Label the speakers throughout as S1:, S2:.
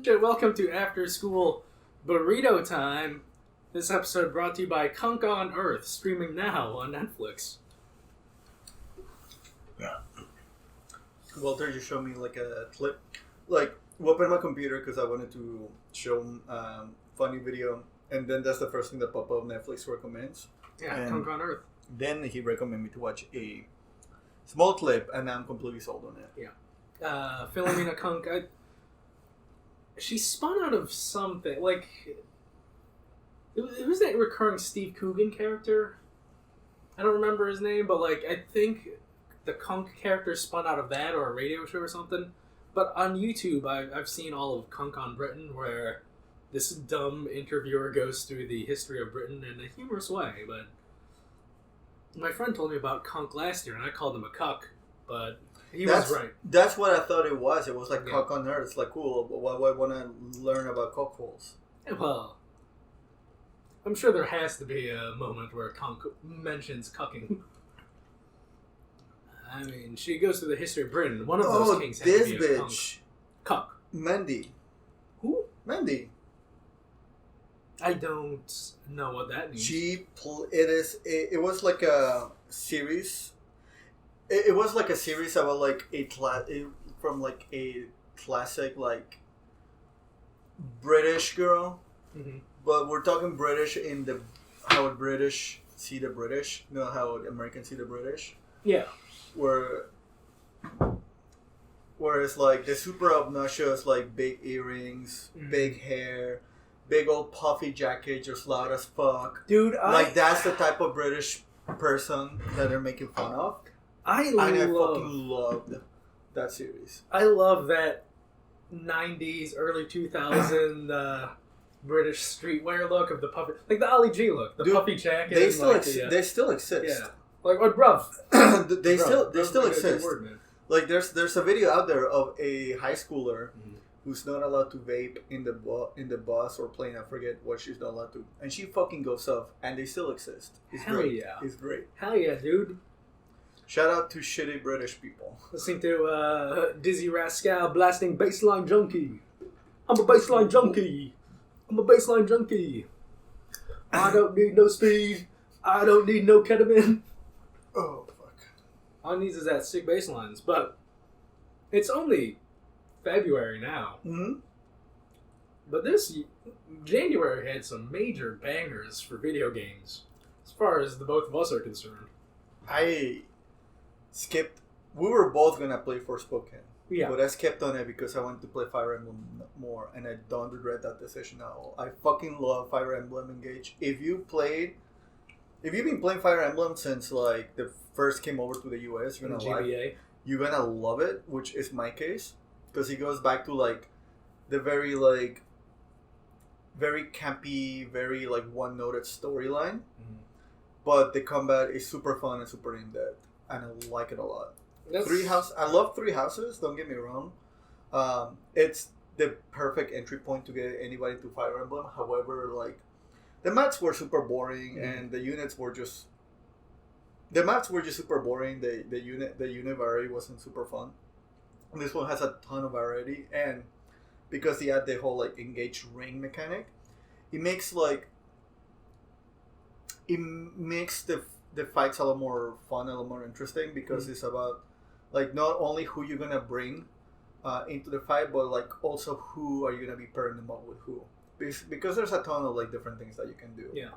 S1: Welcome to Afterschool Burrito Time. This episode brought to you by Kunk on Earth, streaming now on Netflix.
S2: Yeah. Walter just showed me like a clip, like opened my computer because I wanted to show him funny video, and then that's the first thing that pop up Netflix recommends.
S1: Yeah,
S2: and
S1: Kunk on Earth.
S2: Then he recommended me to watch a small clip, and I'm completely sold on it.
S1: Yeah. Philomena Kunk, she spun out of something, like, it was that recurring Steve Coogan character. I don't remember his name, but, like, I think the Kunk character spun out of that or a radio show or something. But on YouTube, I've seen all of Kunk on Britain, where this dumb interviewer goes through the history of Britain in a humorous way, but my friend told me about Kunk last year, and I called him a cuck, but he was right.
S2: That's what I thought it was. It was like Kunk on Earth. It's like, cool, but why would I want to learn about cockholes?
S1: Well, I'm sure there has to be a moment where Kunk mentions cucking. I mean, she goes through the history of Britain. One of those kings had to be a
S2: bitch.
S1: Cuck.
S2: Mandy.
S1: Who?
S2: Mandy.
S1: I don't know what that means.
S2: It was like a series. It was like a series about like from like a classic like British girl, but we're talking British in the how British see the British, not how Americans see the British.
S1: Yeah.
S2: Whereas like the super obnoxious like big earrings, big hair, big old puffy jacket, just loud as fuck.
S1: Dude,
S2: that's the type of British person that they're making fun of. I fucking loved that series.
S1: I love that 90s, early 2000 British streetwear look of the puffy, like the Ali G look, the puffy jacket.
S2: They still exist.
S1: Yeah, like what, bruv?
S2: they still exist. Word, man. Like there's a video out there of a high schooler who's not allowed to vape in the bus or plane. I forget what she's not allowed to, and she fucking goes off, and they still exist. It's
S1: Hell
S2: great.
S1: Yeah!
S2: It's great.
S1: Hell yeah, dude!
S2: Shout out to shitty British people.
S1: Listening to Dizzy Rascal blasting Bassline Junkie. I'm a bassline junkie. I don't need no speed. I don't need no ketamine.
S2: Oh, fuck.
S1: All it needs is that sick bass lines. But it's only February now.
S2: Mm-hmm. But
S1: this January had some major bangers for video games, as far as the both of us are concerned.
S2: I skipped. We were both gonna play Forspoken.
S1: Yeah.
S2: But I skipped on it because I wanted to play Fire Emblem more, and I don't regret that decision at all. I fucking love Fire Emblem Engage. If you've been playing Fire Emblem since like the first came over to the US, you're gonna love it, which is my case, because it goes back to like the very campy, very like one-noted storyline, but the combat is super fun and super in-depth, and I like it a lot. I love Three Houses, don't get me wrong. It's the perfect entry point to get anybody to Fire Emblem. However, like the maps were super boring, and the units were just super boring. The unit variety wasn't super fun. This one has a ton of variety, and because they had the whole like engaged ring mechanic, it makes the fights a lot more fun, a lot more interesting, because it's about like not only who you're gonna bring into the fight, but like also who are you gonna be pairing them up with who, because there's a ton of like different things that you can do.
S1: Yeah.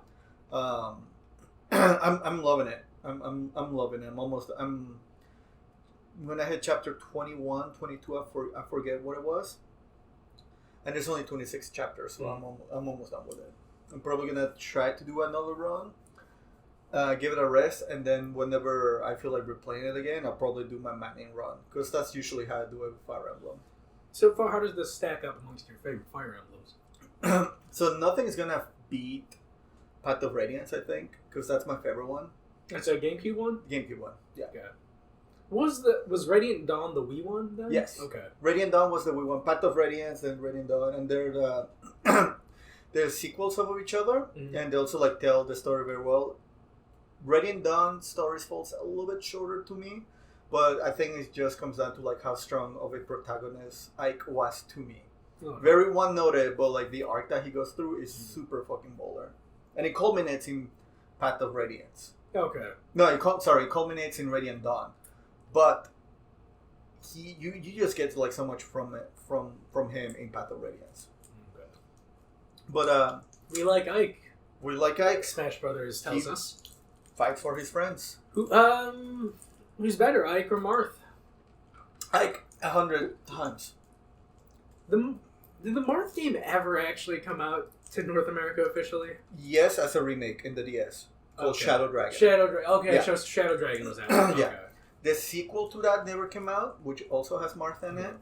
S2: I'm loving it. I'm loving it. I'm when I hit chapter 21, 22, I forget what it was, and there's only 26 chapters, so I'm almost done with it. I'm probably gonna try to do another run. Give it a rest, and then whenever I feel like replaying it again, I'll probably do my Manning run, because that's usually how I do it with Fire Emblem.
S1: So far, how does this stack up amongst your favorite Fire Emblems?
S2: So nothing is gonna beat Path of Radiance, I think, because that's my favorite one.
S1: That's a GameCube one?
S2: GameCube one, yeah.
S1: Okay. Was Radiant Dawn the Wii one then?
S2: Yes.
S1: Okay.
S2: Radiant Dawn was the Wii one. Path of Radiance and Radiant Dawn, and they're they're sequels of each other, and they also like tell the story very well. Radiant Dawn stories falls a little bit shorter to me, but I think it just comes down to like how strong of a protagonist Ike was to me.
S1: Oh,
S2: Very one-noted, but like the arc that he goes through is super fucking baller. And it culminates in Path of Radiance.
S1: Okay.
S2: No, it culminates in Radiant Dawn. But you just get like so much from him in Path of Radiance.
S1: Okay.
S2: But
S1: we like Ike.
S2: We like Ike.
S1: Smash Brothers tells us.
S2: Fights for his friends.
S1: Who's better, Ike or Marth?
S2: Ike 100 times.
S1: Did the Marth game ever actually come out to North America officially?
S2: Yes, as a remake in the DS called Shadow Dragon.
S1: Okay,
S2: Yeah.
S1: Shadow Dragon was out.
S2: Yeah. The sequel to that never came out, which also has Martha in it.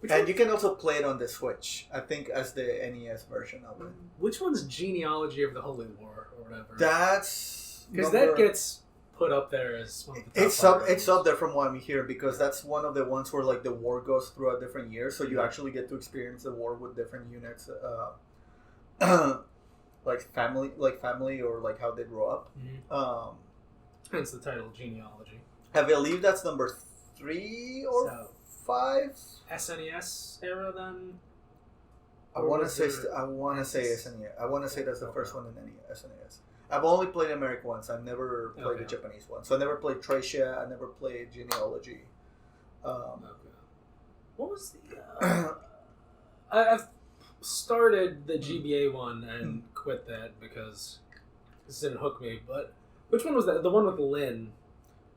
S2: And you can also play it on the Switch, I think, as the NES version of it.
S1: Which one's Genealogy of the Holy War or whatever?
S2: That's
S1: because that gets put up there as one of the top
S2: it's up there from what I'm hearing, because that's one of the ones where like the war goes throughout different years, so you actually get to experience the war with different units, like family or like how they grow up.
S1: Mm-hmm. Hence the title Genealogy.
S2: I believe that's number 3 or 5.
S1: SNES era then.
S2: I want to say SNES. I want to say that's the first one in SNES. I've only played the American ones. I've never played the Japanese ones. So I never played Tracia. I never played Genealogy.
S1: What was the? I've started the GBA one and quit that because this didn't hook me. But which one was that? The one with Lynn.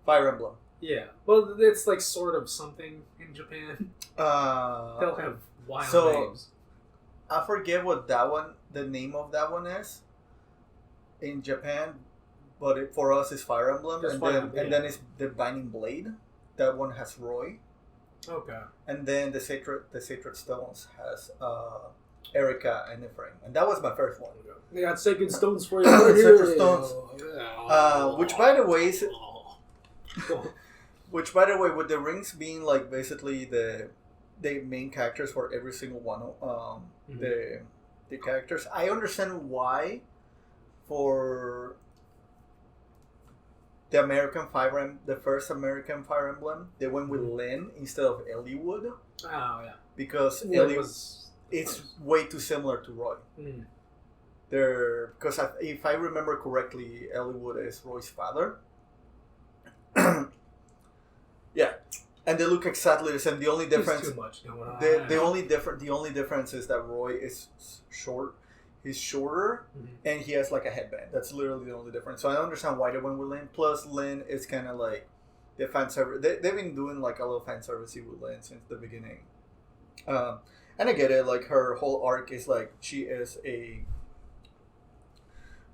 S2: Fire Emblem.
S1: Yeah. Well, it's like sort of something in Japan. They'll have wild names.
S2: I forget what the name of that one is in Japan, but for us it's Fire Emblem, and then it's the Binding Blade. That one has Roy. Okay. And then the Sacred Stones has Erica and Ephraim, and that was my first one.
S1: They got Sacred Stones for you.
S2: Sacred Stones. Which by the way is. Which, by the way, with the rings being like basically the main characters for every single one of the characters, I understand why for the first American Fire Emblem, they went with Lynn instead of Eliwood. Oh yeah, because it's way too similar to Roy. Because if I remember correctly, Eliwood is Roy's father. Yeah, and they look exactly the same. The only difference,
S1: too much going on.
S2: The only difference is that Roy is short. He's shorter, and he has like a headband. That's literally the only difference. So I understand why they went with Lynn. Plus, Lynn is kind of like the fan service. They've been doing like a little fan servicey with Lynn since the beginning. And I get it. Like her whole arc is like she is a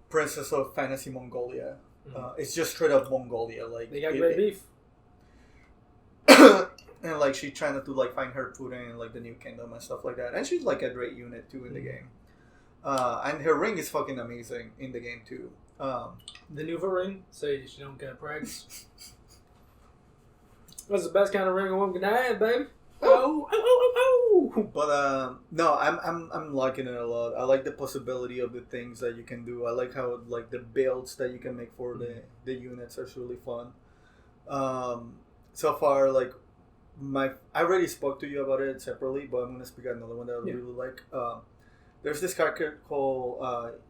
S2: princess of fantasy Mongolia. It's just straight up Mongolia. Like
S1: they got great beef.
S2: And like she's trying to like find her food in like the New Kingdom and stuff like that. And she's like a great unit too in the game. And her ring is fucking amazing in the game too.
S1: The Nuva ring, so she don't get pregs. That's the best kind of ring a woman can have, baby. Oh.
S2: But no, I'm liking it a lot. I like the possibility of the things that you can do. I like how like the builds that you can make for the units are really fun. So far, like I already spoke to you about it separately, but I'm gonna speak about another one that I really like. There's this character called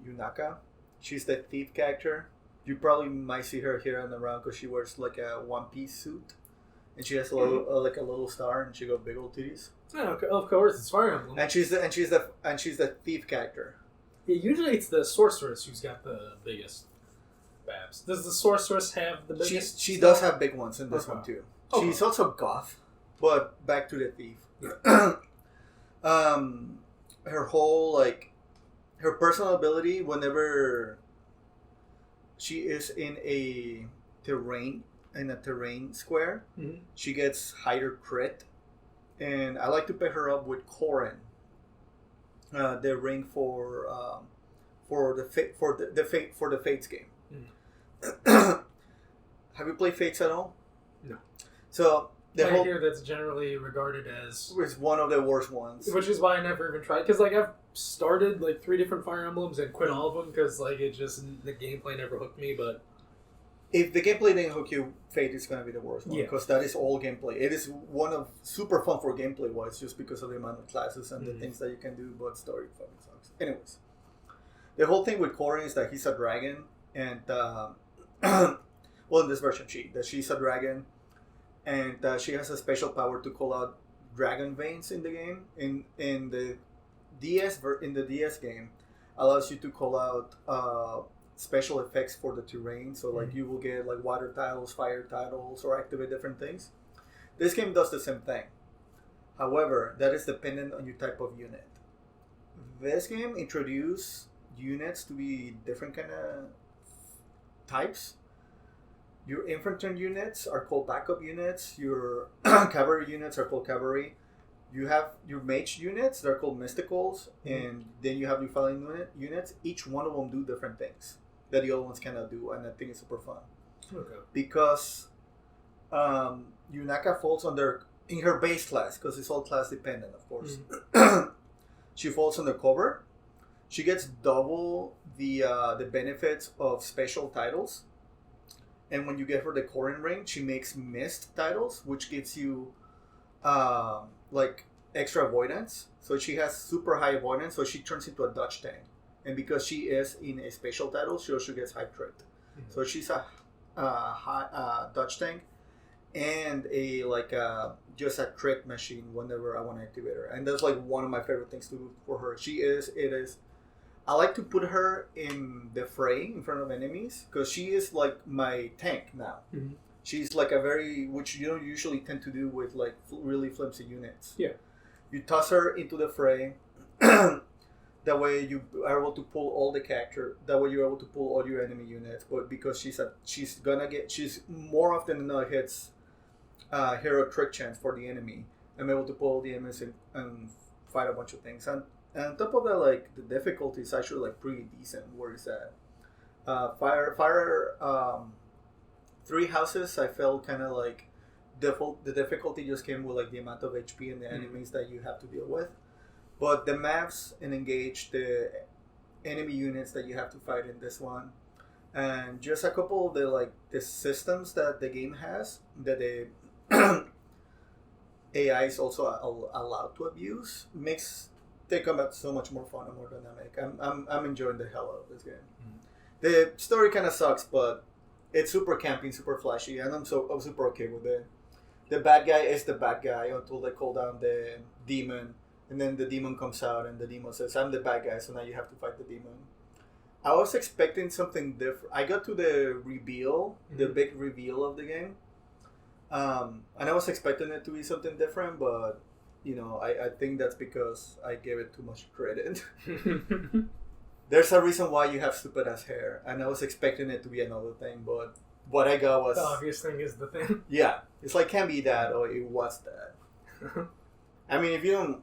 S2: Yunaka. She's the thief character. You probably might see her here and around because she wears like a one-piece suit, and she has a little like a little star, and she got big old titties.
S1: Oh, of course, it's Fire Emblem.
S2: And she's the thief character.
S1: Yeah, usually it's the sorceress who's got the biggest babs. Does the sorceress have the biggest?
S2: She does have big ones in this one too. Okay. She's also goth, but back to the thief. Her whole her personal ability whenever she is in a terrain square, she gets higher crit, and I like to pair her up with Corrin, the ring for the Fates game. Have you played Fates at all?
S1: No.
S2: So
S1: I hear that's generally regarded as
S2: it's one of the worst ones,
S1: which is why I never even tried. Because I've started 3 different Fire Emblems and quit all of them because the gameplay never hooked me. But
S2: if the gameplay didn't hook you, Fate is going to be the worst one.
S1: Yeah.
S2: Because that is all gameplay. It is one of super fun for gameplay wise, just because of the amount of classes and the things that you can do, but story fucking sucks. Anyways, the whole thing with Corin is that he's a dragon, and well, in this version, she's a dragon, and she has a special power to call out dragon veins in the game. In the DS game, allows you to call out special effects for the terrain. So like you will get like water tiles, fire tiles, or activate different things. This game does the same thing. However, that is dependent on your type of unit. This game introduced units to be different kind of types. Your infantry units are called backup units. Your cavalry units are called cavalry. You have your mage units, they're called mysticals, and then you have your fighting units. Each one of them do different things that the other ones cannot do, and I think it's super fun.
S1: Okay.
S2: Because Yunaka falls in her base class, because it's all class dependent, of course. She falls under cover. She gets double the benefits of special titles. And when you get her the Corin ring, she makes mist titles, which gives you like extra avoidance. So she has super high avoidance, so she turns into a Dutch tank. And because she is in a special title, she also gets high crit. So she's a high Dutch tank and just a crit machine whenever I want to activate her. And that's like one of my favorite things to do for her. I like to put her in the fray in front of enemies because she is like my tank now. She's like which you don't usually tend to do with like really flimsy units. Yeah. You toss her into the fray. That way you are able to pull all the character. That way you're able to pull all your enemy units. But because she's more often than not hits hero trick chance for the enemy. I'm able to pull all the enemies and fight a bunch of things. And on top of that, like the difficulty is actually like pretty decent. Where is that? Fire 3 houses. I felt kind of like the difficulty just came with like the amount of HP and the enemies that you have to deal with. But the maps and engage the enemy units that you have to fight in this one, and just a couple of the systems that the game has that the AI is also allowed to abuse makes the combat so much more fun and more dynamic. I'm enjoying the hell out of this game. The story kind of sucks, but it's super campy, super flashy, and I'm super okay with it. The bad guy is the bad guy until they call down the demon. And then the demon comes out and the demon says, I'm the bad guy, so now you have to fight the demon. I was expecting something different. I got to the reveal, the big reveal of the game. And I was expecting it to be something different, but, I think that's because I gave it too much credit. There's a reason why you have stupid-ass hair, and I was expecting it to be another thing, but what I got was...
S1: The obvious thing is the thing.
S2: Yeah. It's like, can't be that, or it was that. I mean, if you don't...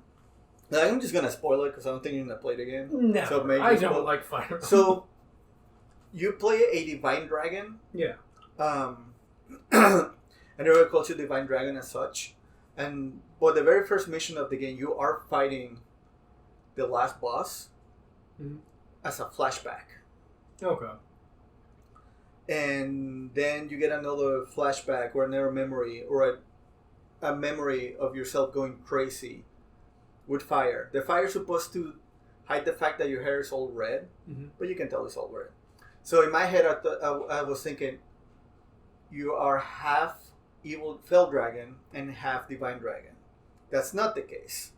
S2: I'm just going to spoil it because I don't think you're going to play the game.
S1: No,
S2: so maybe
S1: I don't like Fire.
S2: So, you play a Divine Dragon.
S1: Yeah.
S2: And everyone calls you Divine Dragon as such. But the very first mission of the game, you are fighting the last boss as a flashback.
S1: Okay.
S2: And then you get another flashback or another memory or a memory of yourself going crazy. With fire. The fire is supposed to hide the fact that your hair is all red, but you can tell it's all red. So in my head, I was thinking, you are half evil fell dragon and half divine dragon. That's not the case.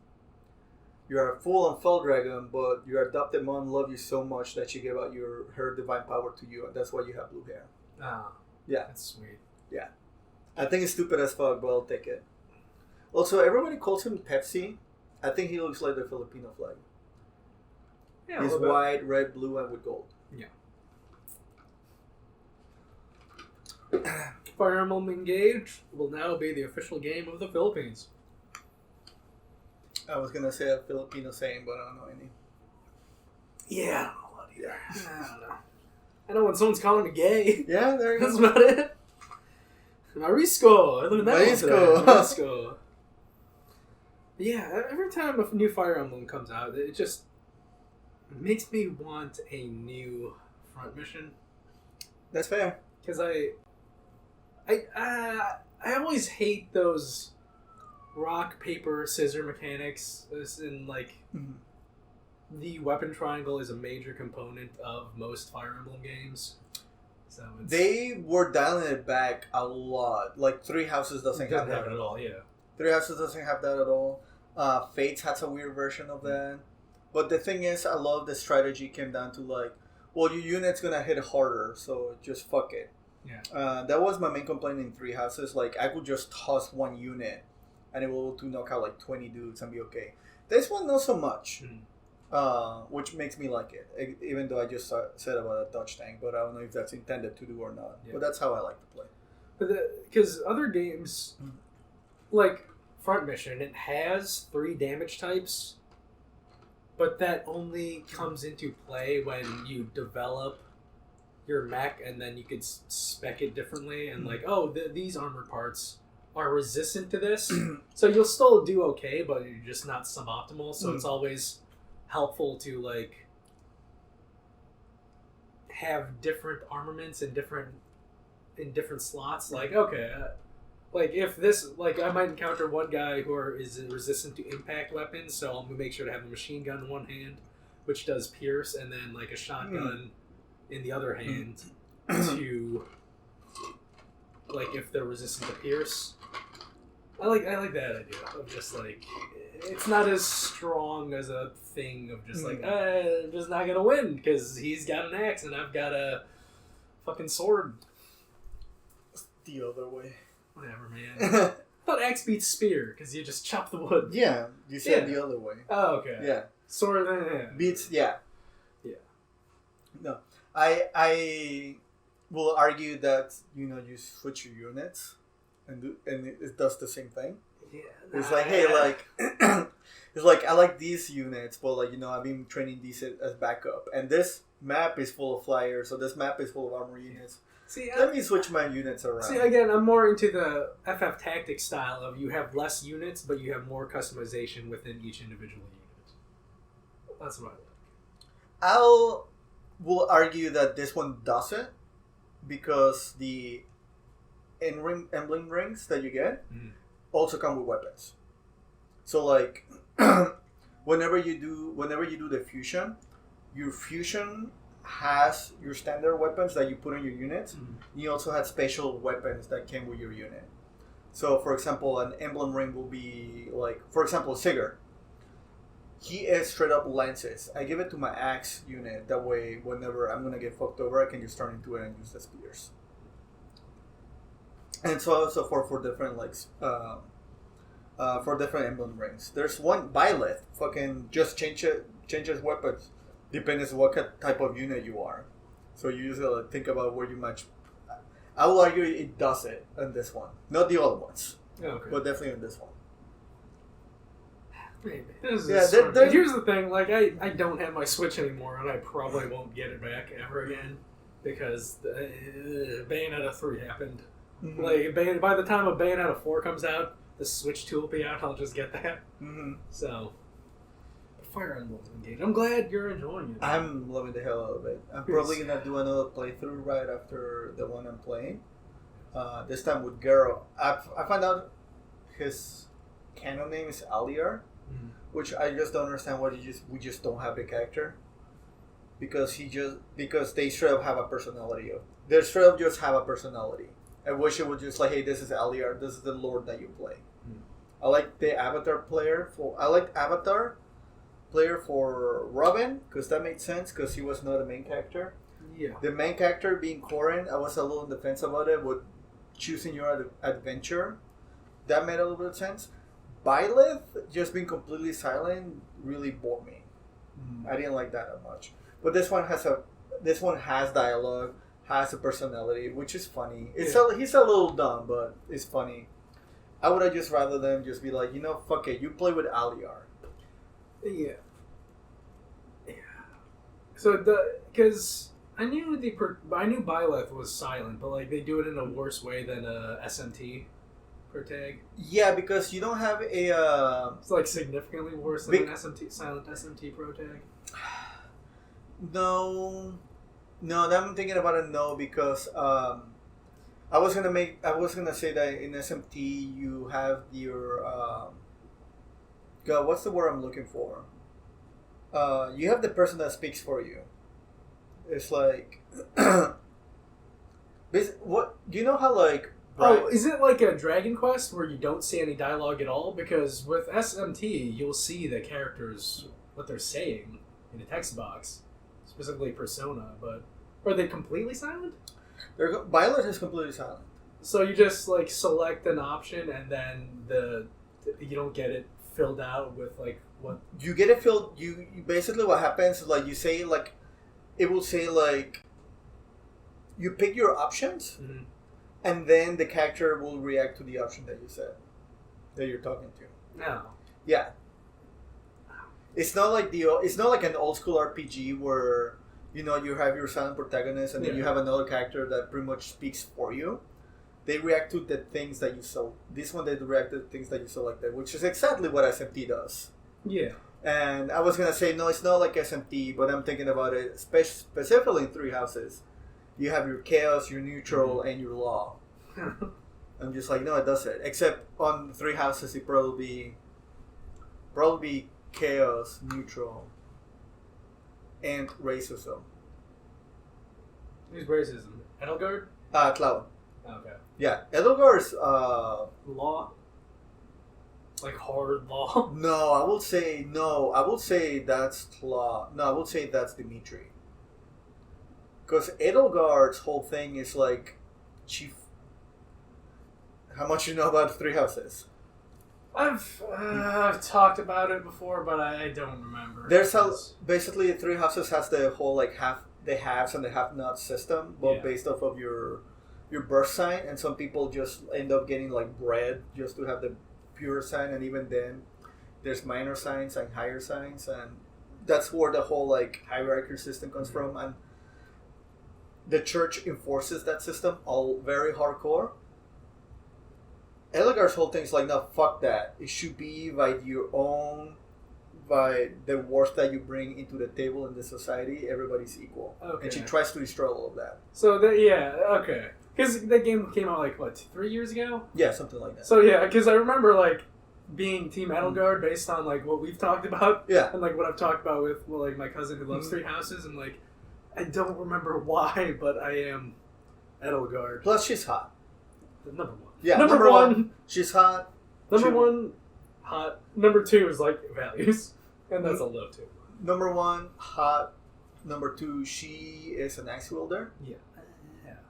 S2: You are a full-on fell dragon, but your adopted mom loved you so much that she gave out her divine power to you, and that's why you have blue hair.
S1: Ah,
S2: yeah,
S1: that's sweet.
S2: Yeah, I think it's stupid as fuck, but I'll take it. Also, everybody calls him Pepsi. I think he looks like the Filipino flag. Yeah, he's white, red, blue, and with gold.
S1: Yeah. Fire Emblem Engage will now be the official game of the Philippines.
S2: I was going to say a Filipino saying, but I don't know any.
S1: Yeah, I don't know what either. I don't know. I know when someone's calling me gay.
S2: Yeah, there you go.
S1: That's about it. Marisco. I learned that Marisco. Yeah, every time a new Fire Emblem comes out, it just makes me want a new front mission.
S2: That's fair.
S1: because I always hate those rock, paper, scissor mechanics. In like the weapon triangle is a major component of most Fire Emblem games. So
S2: they were dialing it back a lot. Like Three Houses doesn't have that
S1: it at all. Yeah,
S2: Three Houses doesn't have that at all. Fates has a weird version of that. But the thing is, a lot of the strategy came down to like, well, your unit's gonna hit harder, so just fuck it.
S1: Yeah.
S2: That was my main complaint in Three Houses. Like, I could just toss one unit, and it will to knock out like 20 dudes and be okay. This one, not so much. Which makes me like it, even though I just said about a Dutch tank, but I don't know if that's intended to do or not. Yeah. But that's how I like to play.
S1: But because other games, like Front Mission, it has 3 damage types, but that only comes into play when you develop your mech, and then you could spec it differently, and like, oh, these armor parts are resistant to this, so you'll still do okay, but you're just not suboptimal. So it's always helpful to like have different armaments in different slots. Like, okay, like if this, like I might encounter one guy who is resistant to impact weapons, so I'm gonna make sure to have a machine gun in one hand, which does pierce, and then like a shotgun in the other hand to like if they're resistant to pierce. I like that idea of just like, it's not as strong as a thing of just like, I'm just not gonna win because he's got an axe and I've got a fucking sword.
S2: The other way.
S1: Whatever, man. I thought axe beats spear because you just chop the wood.
S2: Yeah, you said the other way.
S1: Oh, okay.
S2: Yeah.
S1: Sword, yeah.
S2: Beats, yeah.
S1: Yeah.
S2: No, I will argue that, you know, you switch your units and it does the same thing.
S1: Yeah.
S2: It's like, hey, like, it's like, I like these units, but like, you know, I've been training these as backup, and this map is full of flyers, so this map is full of armor units. See, let me switch my units around.
S1: See, again, I'm more into the FF Tactics style of you have less units, but you have more customization within each individual unit. That's what I like.
S2: Will argue that this one doesn't, because the emblem rings that you get also come with weapons. So like whenever you do the fusion, your fusion has your standard weapons that you put on your units. You also had special weapons that came with your unit. So for example, an emblem ring will be like, for example, Sigurd. He is straight up lances. I give it to my axe unit. That way, whenever I'm gonna get fucked over, I can just turn into it and use the spears. And so also for different like for different emblem rings. There's one Byleth. Fucking just changes weapons depending on what type of unit you are. So you usually think about where you match. I will argue it does it in this one, not the other ones, but definitely in this one.
S1: Maybe. Here's the thing, like, I don't have my Switch anymore, and I probably won't get it back ever again, because Bayonetta 3 happened. Like, by the time a Bayonetta 4 comes out, the Switch 2 will be out, I'll just get that. So, Fire Emblem's engaged. I'm glad you're enjoying it.
S2: I'm loving the hell out of it. I'm probably going to do another playthrough right after the one I'm playing. This time with Garo. I found out his canon name is Aliar. Which I just don't understand why we just don't have the character, because they straight up have a personality. They straight up just have a personality. I wish it would just like, hey, this is Aliar, this is the lord that you play. I like the Avatar player for Robin, because that made sense, because he was not the main character.
S1: Yeah.
S2: The main character being Corrin, I was a little on the fence about it, with choosing your adventure. That made a little bit of sense. Byleth just being completely silent really bored me. I didn't like that much. But this one has dialogue, has a personality, which is funny. He's a little dumb, but it's funny. I would have just rather them just be like, you know, fuck it, you play with Aliar.
S1: Yeah. So because I knew Byleth was silent, but like they do it in a worse way than a SMT. Tag.
S2: Yeah, because you don't have a...
S1: It's like significantly worse than an silent SMT Pro Tag?
S2: No, I'm thinking about it, no, because I was gonna say that in SMT you have your God, what's the word I'm looking for? You have the person that speaks for you. It's like, what do you know how like?
S1: Oh, is it like a Dragon Quest where you don't see any dialogue at all? Because with SMT, you'll see the characters what they're saying in the text box, specifically Persona. But are they completely silent?
S2: Violet is completely silent.
S1: So you just like select an option and then you don't get it filled out with like what
S2: you get it filled. You basically what happens is like you say like it will say like you pick your options.
S1: Mm-hmm.
S2: And then the character will react to the option that you said, that you're talking to.
S1: No.
S2: Yeah. It's not like an old school RPG where you have your silent protagonist and then you have another character that pretty much speaks for you. They react to the things that you select. This one they react to the things that you selected, which is exactly what SMT does.
S1: Yeah.
S2: And I was gonna say no, it's not like SMT, but I'm thinking about it specifically in Three Houses. You have your chaos, your neutral, and your law. I'm just like, no, it doesn't. Except on Three Houses, it probably be chaos, neutral, and racism.
S1: Who's racism? Edelgard?
S2: Cloud.
S1: Okay.
S2: Yeah, Edelgard's
S1: law. Like hard law.
S2: No, I will say that's Cloud. No, I will say that's Dimitri. Because Edelgard's whole thing is like, chief. How much you know about Three Houses?
S1: I've talked about it before, but I don't remember.
S2: Basically Three Houses has the whole like the haves and the have-nots system, but based off of your birth sign, and some people just end up getting like bred just to have the pure sign, and even then, there's minor signs and higher signs, and that's where the whole like hierarchy system comes from, and the church enforces that system all very hardcore. Edelgard's whole thing is like, no, fuck that. It should be by the worth that you bring into the table in the society. Everybody's equal. Okay. And she tries to destroy all of that.
S1: So, okay. Because that game came out like, what, 3 years ago?
S2: Yeah, something like that.
S1: So, yeah, because I remember, like, being Team Edelgard based on, like, what we've talked about.
S2: Yeah.
S1: And, like, what I've talked about with, well, like, my cousin who loves Three Houses. And, like, I don't remember why, but I am Edelgard.
S2: Plus, she's hot.
S1: Number one.
S2: Yeah, number one. She's hot.
S1: Number one, hot. Number two is like values, and that's a low two.
S2: Number one, hot. Number two, she is an axe wielder.
S1: Yeah.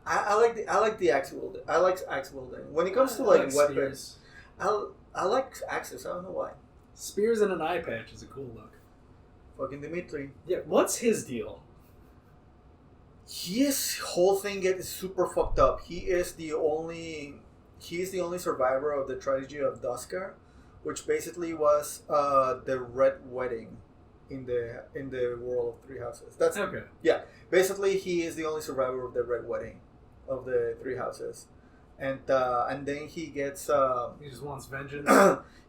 S2: I like the axe wielder. I like axe wielding. When it comes to like weapons, I like axes. I don't know why.
S1: Spears and an eye patch is a cool look.
S2: Fucking Dimitri.
S1: Yeah. What's his deal?
S2: His whole thing gets super fucked up. He is the only survivor of the tragedy of Duskar, which basically was the Red Wedding in the world of Three Houses. That's
S1: okay.
S2: Yeah, basically he is the only survivor of the Red Wedding of the Three Houses, and then he gets
S1: he just wants vengeance.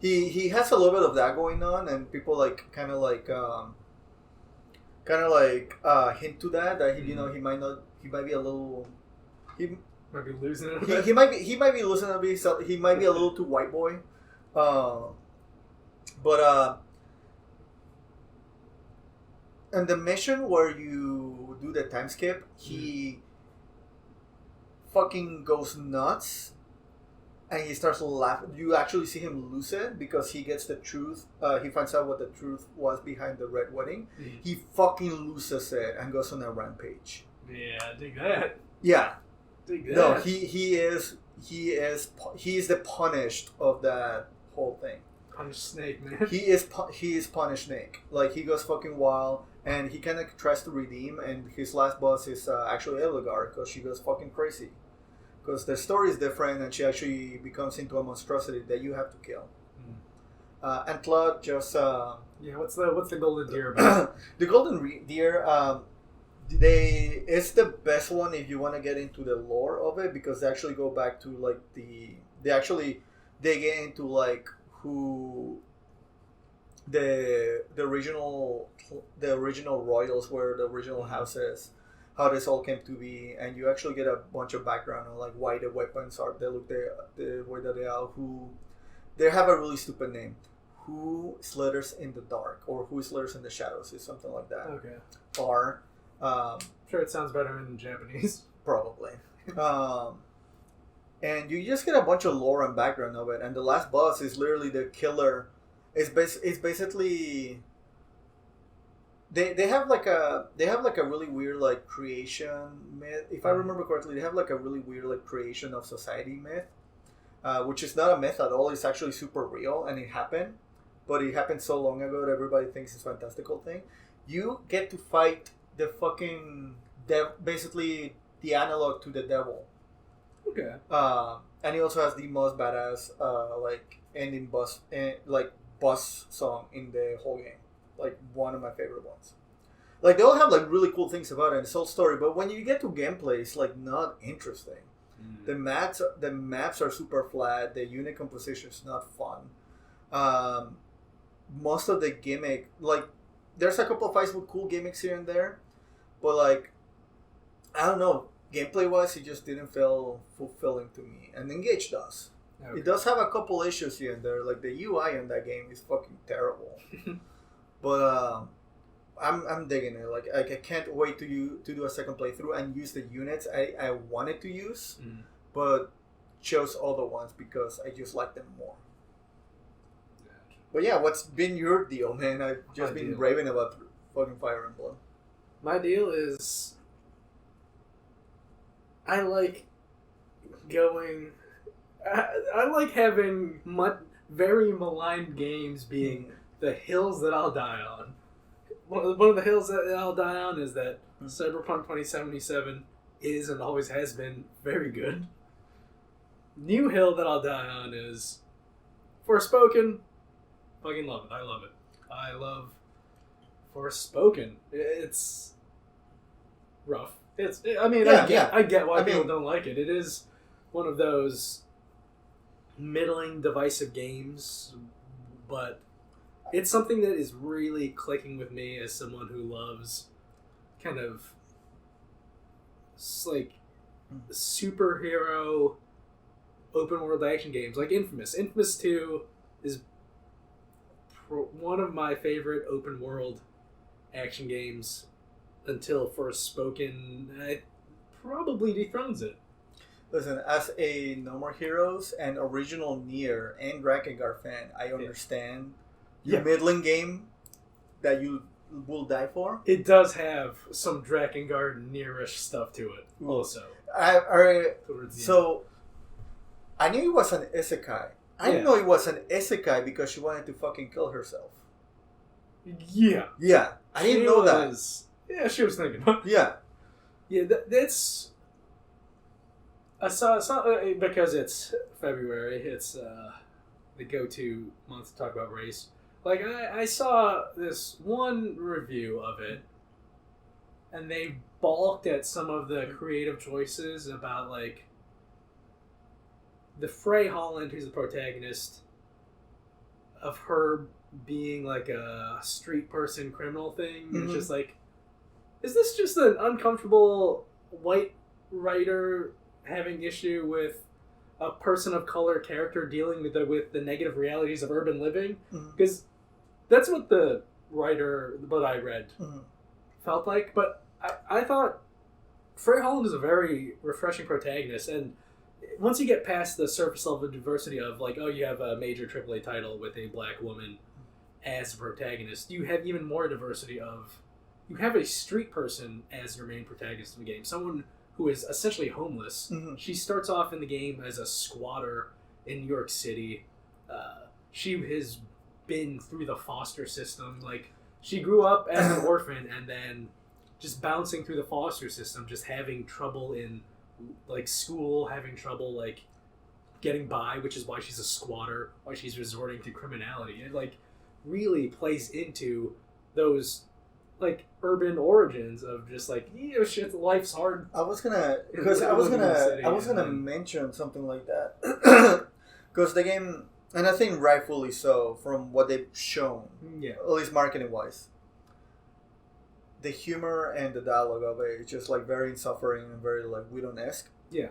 S2: he has a little bit of that going on, and people like kind of hint to that he might be a little
S1: might be losing it a bit.
S2: He might be losing a bit. So he might be a little too white boy, but and the mission where you do the time skip, he fucking goes nuts, and he starts laughing. You actually see him lose it because he gets the truth. He finds out what the truth was behind the Red Wedding. Mm-hmm. He fucking loses it and goes on a rampage.
S1: Yeah, I dig that.
S2: Yeah.
S1: Dig that.
S2: No, he is the punished of that whole thing.
S1: Punished Snake, man.
S2: He is Punished Snake. Like, he goes fucking wild, and he kind of tries to redeem, and his last boss is actually Edelgard, because she goes fucking crazy. Because the story is different, and she actually becomes into a monstrosity that you have to kill. And Claude just...
S1: what's the Golden Deer about?
S2: The Golden Deer... it's the best one if you want to get into the lore of it, because they actually go back to like they get into like who the original royals were, the original houses, how this all came to be, and you actually get a bunch of background on like why the weapons are they look the way that they are. Who they have a really stupid name. Who slithers in the dark or who slithers in the shadows is something like that.
S1: Okay.
S2: Or
S1: sure, it sounds better in Japanese.
S2: Probably. And you just get a bunch of lore and background of it, and the last boss is literally the killer. It's basically they have like a really weird like creation myth. If I remember correctly, they have like a really weird like creation of society myth, which is not a myth at all. It's actually super real, and it happened, but it happened so long ago that everybody thinks it's a fantastical thing. You get to fight the fucking basically the analog to the devil.
S1: Okay.
S2: And he also has the most badass like ending boss song in the whole game. Like one of my favorite ones. Like they all have like really cool things about it and it's whole story, but when you get to gameplay, it's like not interesting. The maps are super flat. The unit composition is not fun. Most of the gimmick, like there's a couple of fights with cool gimmicks here and there, but like I don't know. Gameplay wise, it just didn't feel fulfilling to me. And Engage does. Okay. It does have a couple issues here and there. Like the UI in that game is fucking terrible. But I'm digging it. Like I can't wait to do a second playthrough and use the units I wanted to use, but chose other ones because I just like them more. But yeah, what's been your deal, man? I've just been raving about fucking Fire Emblem.
S1: My deal is I like going. I like having very maligned games being the hills that I'll die on. One of the hills that I'll die on is that Cyberpunk 2077 is and always has been very good. New hill that I'll die on is Forspoken. Fucking love it. I love it. I love Forspoken. It's rough. I get why people don't like it. It is one of those middling divisive games, but it's something that is really clicking with me as someone who loves kind of like superhero open world action games like Infamous. Infamous 2 is one of my favorite open world action games. Until Forspoken, it probably dethrones it.
S2: Listen, as a No More Heroes and original Nier and Drakengard fan, I understand your middling game that you will die for.
S1: It does have some Drakengard Nier-ish stuff to it, also.
S2: So, I knew it was an isekai. I didn't know it was an isekai because she wanted to fucking kill herself.
S1: Yeah.
S2: Yeah, I didn't know that.
S1: Yeah, she was thinking about it.
S2: Yeah,
S1: that's... I saw because it's February, it's the go-to month to talk about race. Like, I saw this one review of it, and they balked at some of the creative choices about, like, the Frey Holland, who's the protagonist, of her being, like, a street person criminal thing. It's just like... Is this just an uncomfortable white writer having issue with a person of color character dealing with the negative realities of urban living? Because that's what the writer that I read felt like. But I thought Frey Holland is a very refreshing protagonist. And once you get past the surface level diversity of, like, oh, you have a major AAA title with a black woman as a protagonist, you have even more diversity of... You have a street person as your main protagonist in the game. Someone who is essentially homeless. She starts off in the game as a squatter in New York City. She has been through the foster system. Like, she grew up as an orphan and then just bouncing through the foster system, just having trouble in, like, school, having trouble, like, getting by, which is why she's a squatter, why she's resorting to criminality. It, like, really plays into those... like urban origins of just like shit, life's hard.
S2: I was gonna mention something like that because the game, and I think rightfully so from what they've shown, at least marketing wise, the humor and the dialogue of it is just like very suffering and very like Whedon-esque.
S1: Yeah.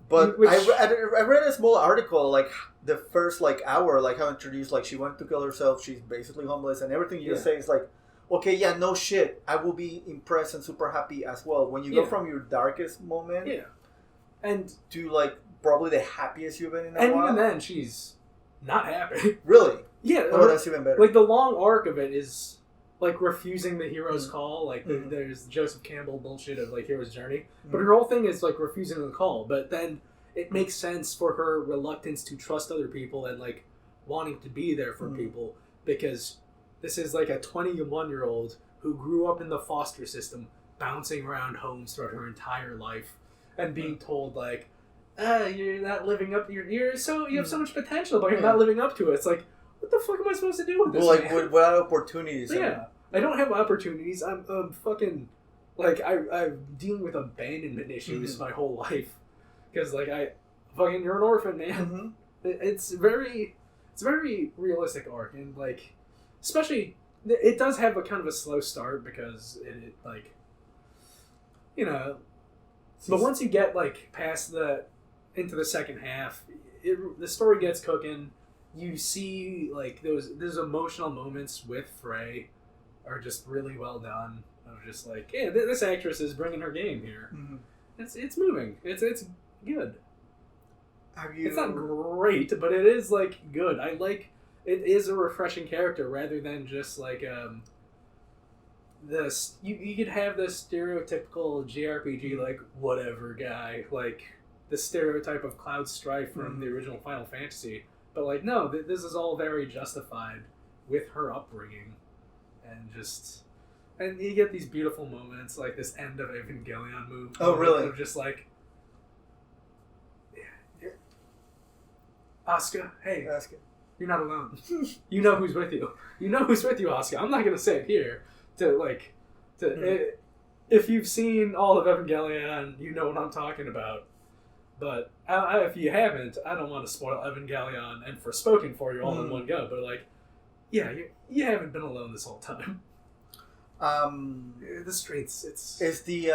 S2: But I read a small article like the first like hour, like how introduced, like she went to kill herself, she's basically homeless, and everything you say is like, okay, yeah, no shit, I will be impressed and super happy as well. When you go from your darkest moment,
S1: and
S2: to like probably the happiest you've been in a while.
S1: And even then, she's not happy.
S2: Really?
S1: Yeah.
S2: Oh, that's even better.
S1: Like the long arc of it is like refusing the hero's call. Like there's Joseph Campbell bullshit of like hero's journey, but her whole thing is like refusing the call. But then it makes sense for her reluctance to trust other people and like wanting to be there for people, because this is like a 21-year-old who grew up in the foster system, bouncing around homes throughout her entire life, and being told like, you're not living up. You have so much potential, but you're not living up to it. It's like, what the fuck am I supposed to do with this?
S2: Well, like without opportunities.
S1: Yeah, I don't have opportunities. I'm fucking like I'm dealing with abandonment issues my whole life, because like you're an orphan, man. It's very realistic arc, and like especially it does have a kind of a slow start because it like, you know, but once you get like past into the second half, the story gets cooking. You see, like, those emotional moments with Frey are just really well done. I'm just like, yeah, this actress is bringing her game here. It's moving. It's good. It's not great, but it is like good. I like it is a refreshing character rather than just like this. You could have this stereotypical JRPG like whatever guy, like the stereotype of Cloud Strife from the original Final Fantasy. But, like, no, this is all very justified with her upbringing. And you get these beautiful moments, like this end of Evangelion move.
S2: Oh, really?
S1: Of just like, Asuka, hey, you're not alone. You know who's with you. You know who's with you, Asuka. I'm not going to say it here. If you've seen all of Evangelion, you know what I'm talking about. But if you haven't, I don't want to spoil Evangelion and Forspoken for you all in one go. But like, yeah, you haven't been alone this whole time. The streets,
S2: it's the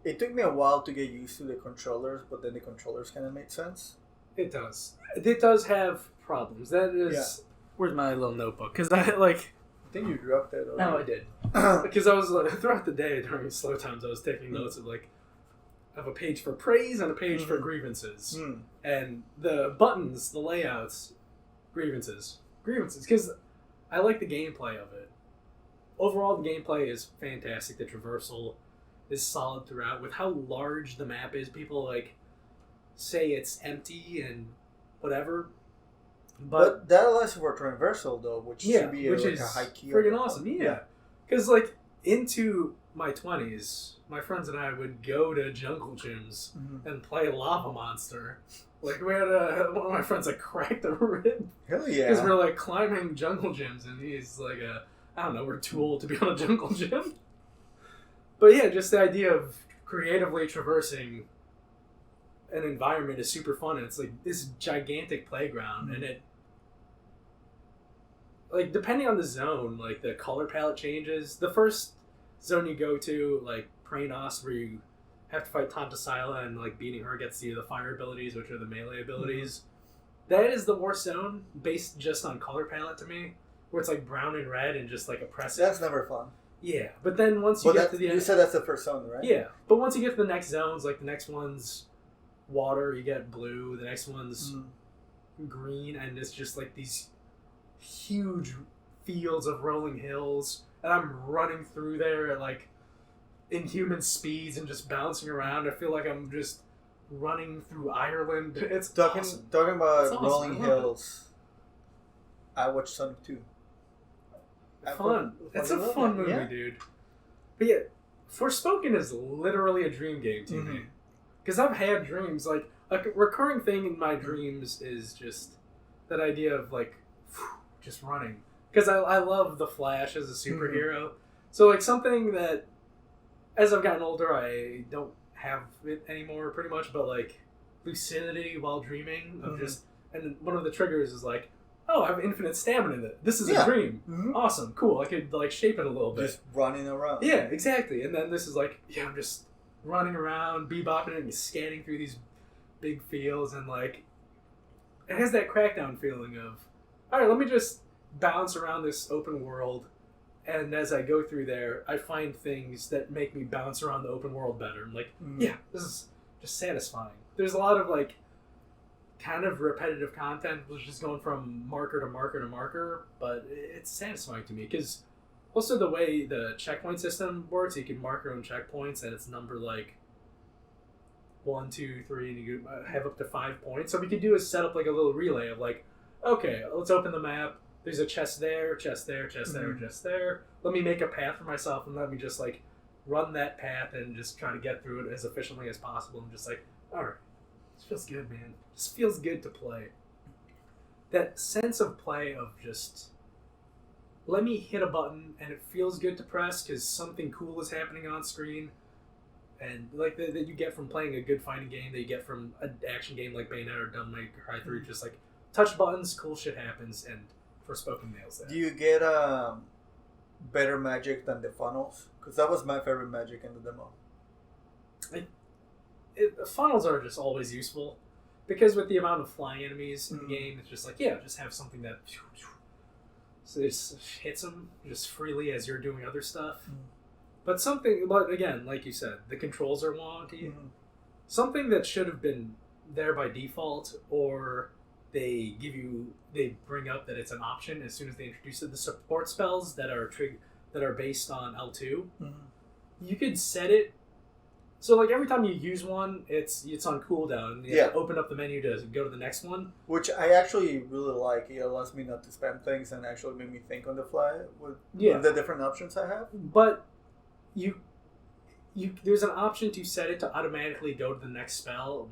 S2: It took me a while to get used to the controllers, but then the controllers kind of made sense.
S1: It does. It does have problems. That is. Where's my little notebook? Because I
S2: think you dropped it.
S1: No, I did. Because I was throughout the day during slow times, I was taking notes of like. I have a page for praise and a page for grievances. And the buttons, the layouts, grievances. Because I like the gameplay of it. Overall, the gameplay is fantastic. The traversal is solid throughout. With how large the map is, people like say it's empty and whatever.
S2: But that allows you for traversal, though, which should be a high key.
S1: Friggin' awesome, yeah. Because like into my 20s, my friends and I would go to jungle gyms and play Lava Monster. Like, we had one of my friends that cracked a rib.
S2: Hell yeah.
S1: Because we're like climbing jungle gyms, and he's like I don't know, we're too old to be on a jungle gym. But yeah, just the idea of creatively traversing an environment is super fun, and it's like this gigantic playground, and it, like, depending on the zone, like, the color palette changes. The first zone you go to, like Praenos, where you have to fight Tantasila, and like beating her gets you the fire abilities, which are the melee abilities. That is the worst zone, based just on color palette to me, where it's like brown and red and just like oppressive.
S2: That's never fun.
S1: Yeah, but then once you get to the end,
S2: you said that's the first zone, right?
S1: Yeah, but once you get to the next zones, like the next one's water, you get blue. The next one's green, and it's just like these huge fields of rolling hills. And I'm running through there at like inhuman speeds and just bouncing around. I feel like I'm just running through Ireland. It's awesome.
S2: Talking about rolling hills. I watched Sonic 2.
S1: Fun. It's a fun movie, dude. But yeah, Forspoken is literally a dream game to me. Because I've had dreams. Like, a recurring thing in my dreams is just that idea of like just running. Because I love the Flash as a superhero. So, like, something that, as I've gotten older, I don't have it anymore, pretty much. But, like, lucidity while dreaming of just... And one of the triggers is, like, oh, I have infinite stamina in it. This is
S2: Yeah.
S1: a dream.
S2: Mm-hmm.
S1: Awesome, cool. I could like shape it a little bit.
S2: Just running around.
S1: Yeah, exactly. And then this is like, yeah, I'm just running around, bebopping and scanning through these big fields, and like, it has that Crackdown feeling of, all right, let me just bounce around this open world, and as I go through there, I find things that make me bounce around the open world better. I'm like, yeah, this is just satisfying. There's a lot of like, kind of repetitive content, which is going from marker to marker to marker, but it's satisfying to me because also the way the checkpoint system works, you can mark your own checkpoints and it's numbered like 1, 2, 3, and you have up to 5 points. So what we could do is set up like a little relay of like, okay, let's open the map. There's a chest there, chest there, chest there, chest there. Let me make a path for myself and let me just like run that path and just try to get through it as efficiently as possible. And just like, all right, this feels good, man. This feels good to play. That sense of play of just let me hit a button and it feels good to press because something cool is happening on screen. And like that you get from playing a good fighting game, that you get from an action game like Bayonetta or Devil May Cry 3, just like touch buttons, cool shit happens, and Forspoken nails that.
S2: Do you get better magic than the funnels? Because that was my favorite magic in the demo.
S1: The funnels are just always useful because with the amount of flying enemies in the game, it's just like, yeah, just have something that so it just hits them just freely as you're doing other stuff. But again, like you said, the controls are wonky. Something that should have been there by default, or they bring up that it's an option as soon as they introduce it. The support spells that are based on L2, you could set it so like every time you use one, it's on cooldown. You have to open up the menu to go to the next one,
S2: which I actually really like. It allows me not to spam things and actually make me think on the fly with the different options I have.
S1: But you there's an option to set it to automatically go to the next spell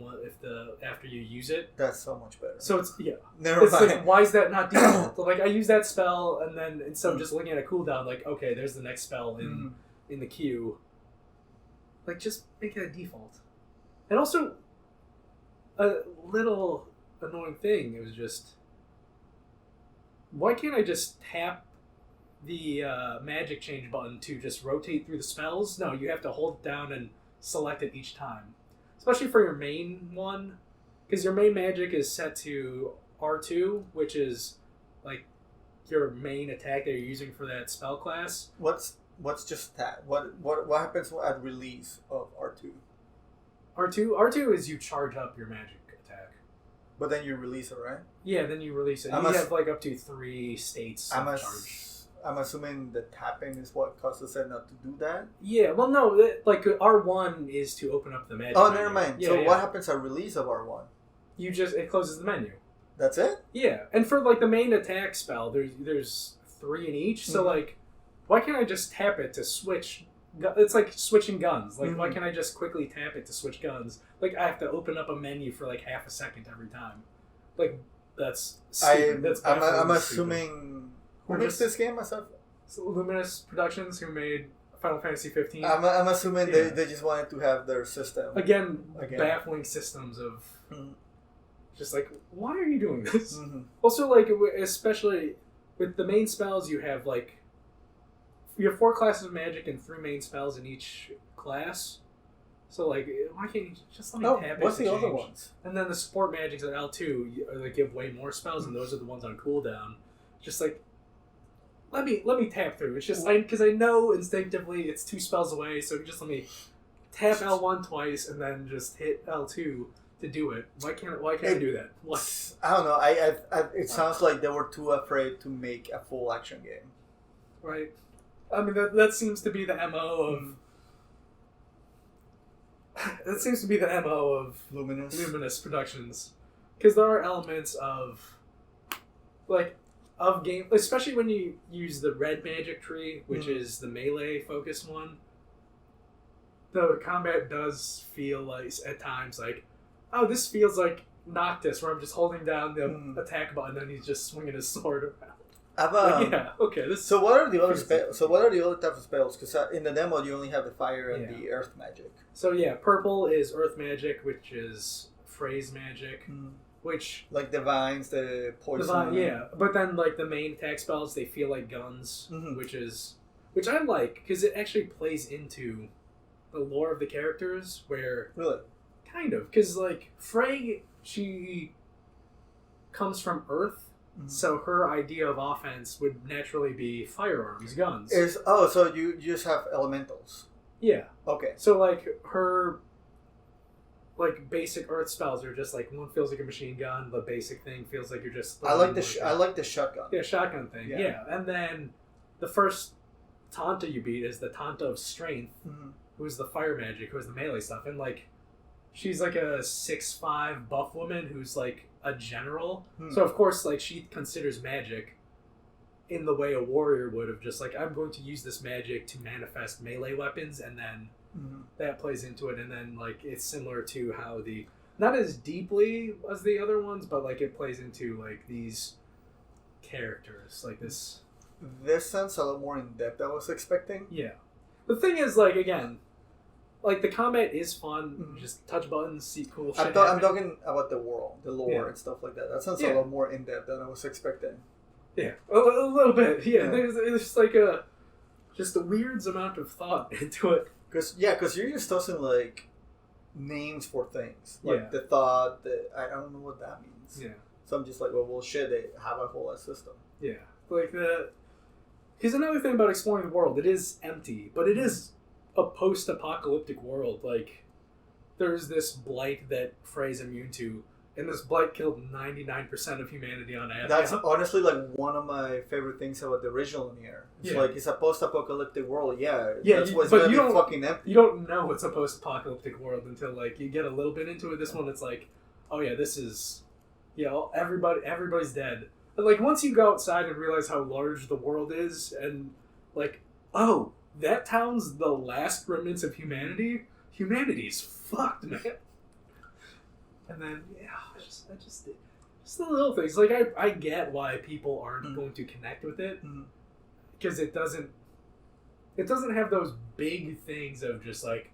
S1: after you use it.
S2: That's so much better.
S1: So it's
S2: Never mind.
S1: Like, why is that not default? Like I use that spell and then instead of just looking at a cooldown, like okay, there's the next spell in the queue. Like just make it a default. And also a little annoying thing. It was just why can't I just tap the magic change button to just rotate through the spells? No, you have to hold it down and select it each time. Especially for your main one, because your main magic is set to R2, which is like your main attack that you're using for that spell class.
S2: What's just that? What happens at release of R2?
S1: R2 is you charge up your magic attack.
S2: But then you release it, right?
S1: Yeah, then you release it. You have like up to 3 states of charge.
S2: I'm assuming the tapping is what causes it not to do that?
S1: Yeah, well no, like R1 is to open up the magic
S2: Oh,
S1: menu.
S2: never mind. Yeah, so what happens at release of R1?
S1: It closes the menu.
S2: That's it?
S1: Yeah, and for like the main attack spell, there's 3 in each, so like why can't I just tap it to switch? It's like switching guns. Like, why can't I just quickly tap it to switch guns? Like, I have to open up a menu for like half a second every time. Like, that's stupid.
S2: I'm assuming... Who makes this game?
S1: Luminous Productions, who made Final Fantasy 15.
S2: I'm assuming they just wanted to have their system.
S1: Again. Baffling systems of... Just like, why are you doing this? Also, like, especially with the main spells, you have like... You have 4 classes of magic and 3 main spells in each class. So, like, why can't you just let me tap it?
S2: What's the other ones?
S1: And then the support magics at L2, they give way more spells, and those are the ones on cooldown. Just like, let me tap through. It's just because I know instinctively it's 2 spells away, so just let me tap L1 twice and then just hit L2 to do it. Why can't I do that? What?
S2: I don't know. It sounds like they were too afraid to make a full action game.
S1: Right. I mean, that seems to be the MO of... That seems to be the MO of Luminous Productions. Because there are elements of... Like, of game... Especially when you use the red magic tree, which is the melee-focused one. The combat does feel like, at times, like... Oh, this feels like Noctis, where I'm just holding down the attack button and he's just swinging his sword around.
S2: So what are the other spells? So what are the other types of spells? Because in the demo you only have the fire and the earth magic.
S1: So yeah, purple is earth magic, which is phrase magic. which
S2: like the vines, the poison.
S1: but then like the main attack spells, they feel like guns,
S2: Mm-hmm.
S1: which I like because it actually plays into the lore of the characters. Where
S2: Really,
S1: kind of because like Frey, she comes from Earth.
S2: mm-hmm.
S1: So her idea of offense would naturally be firearms, guns.
S2: So you just have elementals.
S1: Yeah.
S2: Okay.
S1: So like her like basic Earth spells are just like one feels like a machine gun. The basic thing feels like you're just.
S2: I like the shotgun.
S1: Yeah, shotgun thing. Yeah. And then the first Tanta you beat is the Tanta of Strength,
S2: Mm-hmm.
S1: who's the fire magic, who's the melee stuff, and like she's like a 6'5" buff woman who's like a general. So of course like she considers magic in the way a warrior would have, just like I'm going to use this magic to manifest melee weapons, and then that plays into it, and then like it's similar to how the not as deeply as the other ones, but like it plays into like these characters like this.
S2: This sounds a lot more in depth than I was expecting.
S1: Yeah. The thing is, like, again, like the combat is fun.
S2: Mm-hmm.
S1: Just touch buttons, see cool shit.
S2: I'm talking about the world, the lore,
S1: Yeah.
S2: and stuff like that. That sounds a lot more in depth than I was expecting.
S1: Yeah, a little bit. Yeah, there's like just a weird amount of thought into it.
S2: Because you're just tossing like names for things, like the thought. I don't know what that means.
S1: Yeah.
S2: So I'm just like, well, shit. They have a whole system.
S1: Yeah, like here's another thing about exploring the world. It is empty, but it is a post-apocalyptic world. Like there's this blight that Frey's immune to. And this blight killed 99% of humanity on Earth.
S2: That's honestly like one of my favorite things about the original Nier. It's like it's a post-apocalyptic world. That's what's gonna be fucking empty.
S1: You don't know it's a post-apocalyptic world until like you get a little bit into it. This one, it's like, oh yeah, this is, everybody's dead. But like once you go outside and realize how large the world is, and like, oh, that town's the last remnants of humanity. Humanity's fucked, man. And then, just the little things. Like, I get why people aren't going to connect with it. Because it doesn't have those big things of just like,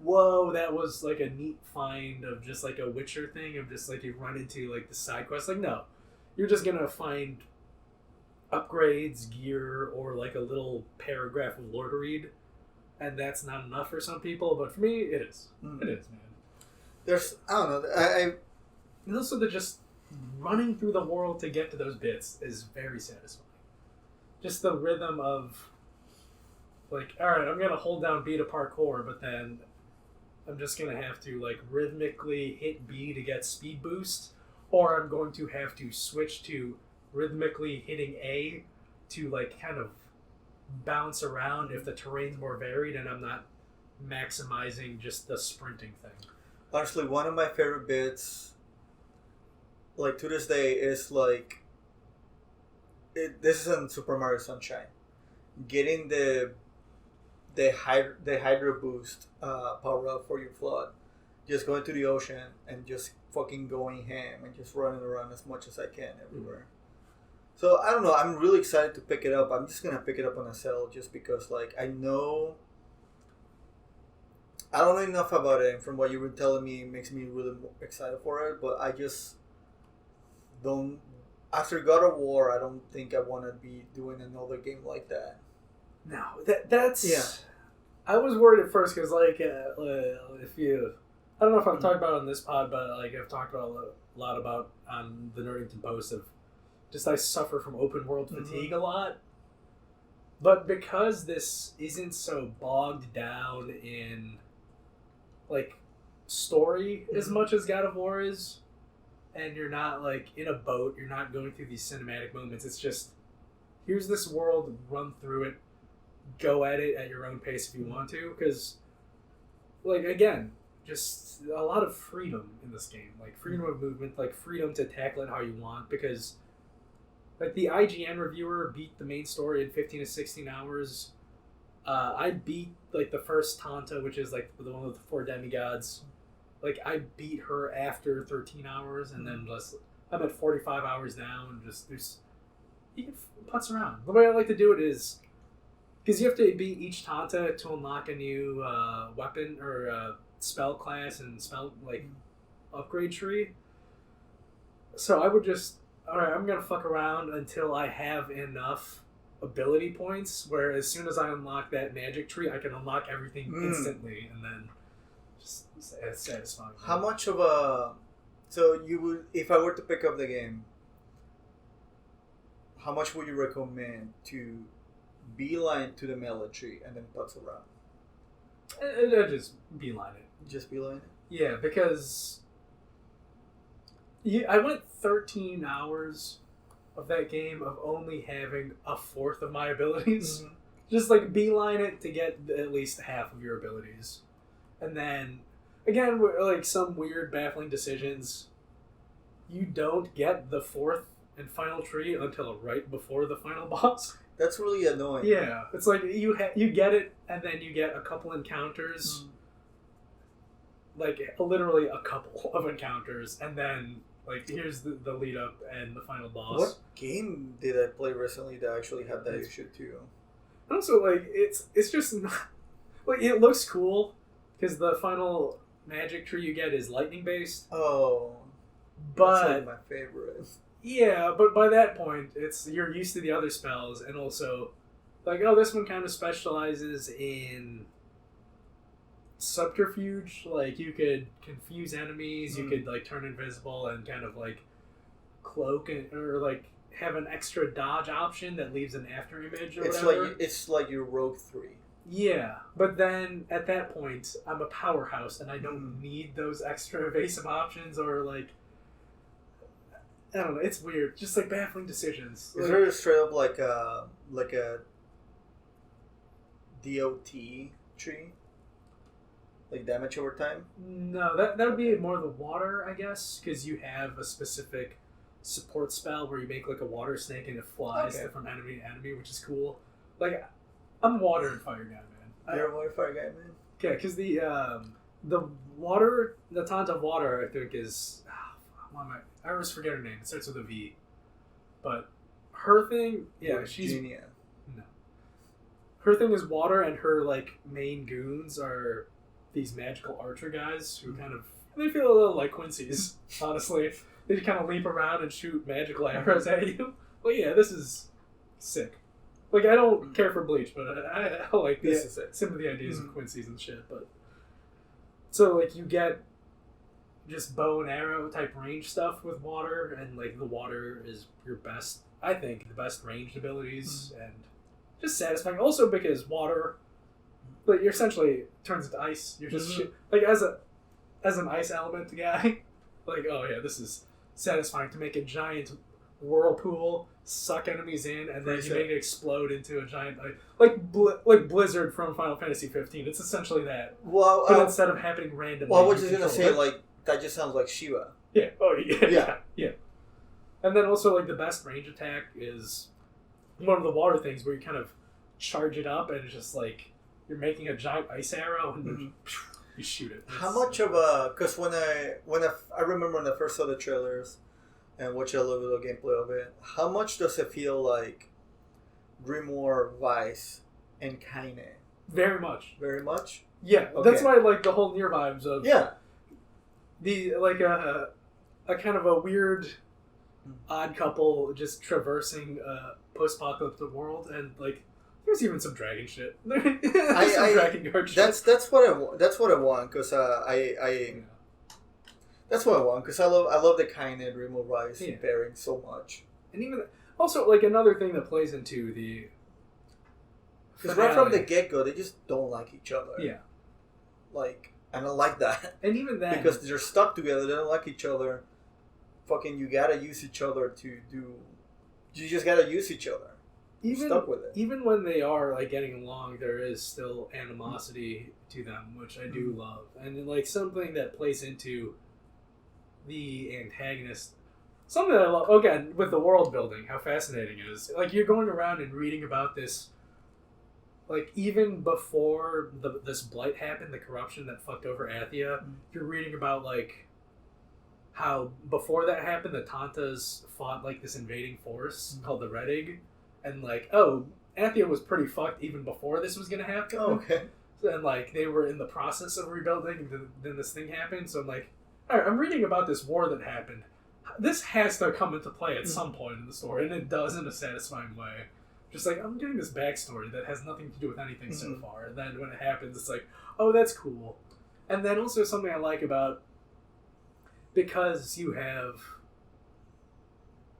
S1: whoa, that was like a neat find of just like a Witcher thing of just like you run into like the side quest. Like, no. You're just going to find upgrades, gear, or like a little paragraph of lore to read. And that's not enough for some people, but for me, it is. It is, man.
S2: I don't know.
S1: And also, just running through the world to get to those bits is very satisfying. Just the rhythm of, like, all right, I'm gonna hold down B to parkour, but then I'm just gonna have to like rhythmically hit B to get speed boost, or I'm going to have to switch to rhythmically hitting A to like kind of bounce around if the terrain's more varied and I'm not maximizing just the sprinting thing.
S2: Honestly, one of my favorite bits, like to this day, is like this is in Super Mario Sunshine, getting the Hydro Boost power up for your flood, just going to the ocean and just fucking going ham and just running around as much as I can everywhere. So I don't know. I'm really excited to pick it up. I'm just gonna pick it up on a sale just because, like, I don't know enough about it, and from what you were telling me, it makes me really excited for it. But I just don't. After God of War, I don't think I want to be doing another game like that.
S1: No, that's I was worried at first because, like, if you, I don't know if I've talked about it on this pod, but like I've talked about a lot about on the Nerdington Post of just I suffer from open world fatigue a lot. But because this isn't so bogged down in like story as much as God of War is, and you're not like in a boat, you're not going through these cinematic moments. It's just here's this world, run through it, go at it at your own pace if you want to. Because, like, again, just a lot of freedom in this game, like freedom of movement, like freedom to tackle it how you want. Because, like, the IGN reviewer beat the main story in 15 to 16 hours. I beat, like, the first Tanta, which is, like, the one with the 4 demigods. Like, I beat her after 13 hours, and then just, I'm at 45 hours now, and just, you can putz around. The way I like to do it is, because you have to beat each Tanta to unlock a new weapon, or spell class, and spell, like, upgrade tree. So I would just, alright, I'm gonna fuck around until I have enough ability points where as soon as I unlock that magic tree, I can unlock everything instantly, and then just it's satisfying.
S2: How much of a... So you would... If I were to pick up the game, how much would you recommend to beeline to the melon tree and then putz around?
S1: I just beeline it.
S2: Just beeline it?
S1: Yeah, because I went 13 hours of that game of only having a fourth of my abilities. Mm-hmm. Just like beeline it to get at least half of your abilities. And then, again, like some weird baffling decisions, you don't get the fourth and final tree until right before the final boss.
S2: That's really annoying.
S1: Yeah, it's like you get it, and then you get a couple encounters, like literally a couple of encounters, and then like here's the lead up and the final boss.
S2: What game did I play recently that actually had that issue too?
S1: And also, like it's just not, like it looks cool because the final magic tree you get is lightning based.
S2: Oh,
S1: but
S2: that's like my favorite.
S1: Yeah, but by that point, you're used to the other spells, and also, like, oh, this one kind of specializes in subterfuge. Like, you could confuse enemies, you could, like, turn invisible and kind of, like, cloak, or, like, have an extra dodge option that leaves an after image or whatever.
S2: It's like your Rogue 3.
S1: Yeah, but then, at that point, I'm a powerhouse, and I don't need those extra evasive options, or, like... I don't know. It's weird. Just like baffling decisions.
S2: Is there straight up like a DOT tree, like damage over time?
S1: No, that would be more the water, I guess, because you have a specific support spell where you make like a water snake and it flies from enemy to enemy, which is cool. Like, I'm a water and fire guy, man.
S2: You're a water fire guy, man.
S1: Yeah, because the water, the Tanta water, I think is. I always forget her name. It starts with a V. But her thing, she's...
S2: Virginia.
S1: No. Her thing is water, and her, like, main goons are these magical archer guys who kind of... They feel a little like Quincy's, honestly. They kind of leap around and shoot magical arrows at you. Well, yeah, this is sick. Like, I don't care for Bleach, but I like some of the ideas of Quincy's and shit, but... So, like, you get... just bow and arrow type range stuff with water, and like the water is your best, I think, the best ranged abilities, and just satisfying. Also because water, like, you're essentially turns into ice. You're just like as an ice element guy, like, oh yeah, this is satisfying to make a giant whirlpool, suck enemies in, and then you make it explode into a giant like Blizzard from Final Fantasy 15. It's essentially that.
S2: Well,
S1: but instead of happening randomly.
S2: Well, I was just gonna say like. That just sounds like Shiva.
S1: Yeah. Oh, yeah. And then also, like, the best range attack is one of the water things where you kind of charge it up and it's just like you're making a giant ice arrow and then you shoot it.
S2: How much of a... Because when I remember when I first saw the trailers and watched a little bit of gameplay of it, how much does it feel like Grimoire, Vice, and Kaine?
S1: Very much.
S2: Very much?
S1: Yeah. Okay. That's why I like the whole near vibes of...
S2: Yeah.
S1: The like a kind of a weird odd couple just traversing a post-apocalyptic world, and like there's even some dragon shit. Some dragon guard shit.
S2: That's what I want because that's what I want because I love the Kaine and Remo Rice pairing so much.
S1: And even also like another thing that plays into the
S2: because right from the get-go they just don't like each other.
S1: Yeah.
S2: Like. And I like that.
S1: And even then...
S2: Because they're stuck together, they don't like each other. Fucking, you gotta use each other to do... You just gotta use each other. You're stuck with it.
S1: Even when they are, like, getting along, there is still animosity to them, which I do love. And, like, something that plays into the antagonist... Something that I love, again, with the world building, how fascinating it is. Like, you're going around and reading about this... Like, even before this blight happened, the corruption that fucked over Athia, you're reading about, like, how before that happened, the Tantas fought, like, this invading force called the Red Egg. And, like, oh, Athia was pretty fucked even before this was going to happen.
S2: Oh, okay.
S1: And, like, they were in the process of rebuilding, and then this thing happened. So I'm like, all right, I'm reading about this war that happened. this has to come into play at some point in the story, and it does in a satisfying way. Just like, I'm getting this backstory that has nothing to do with anything so far, and then when it happens, it's like, oh, that's cool. And then also something I like about, because you have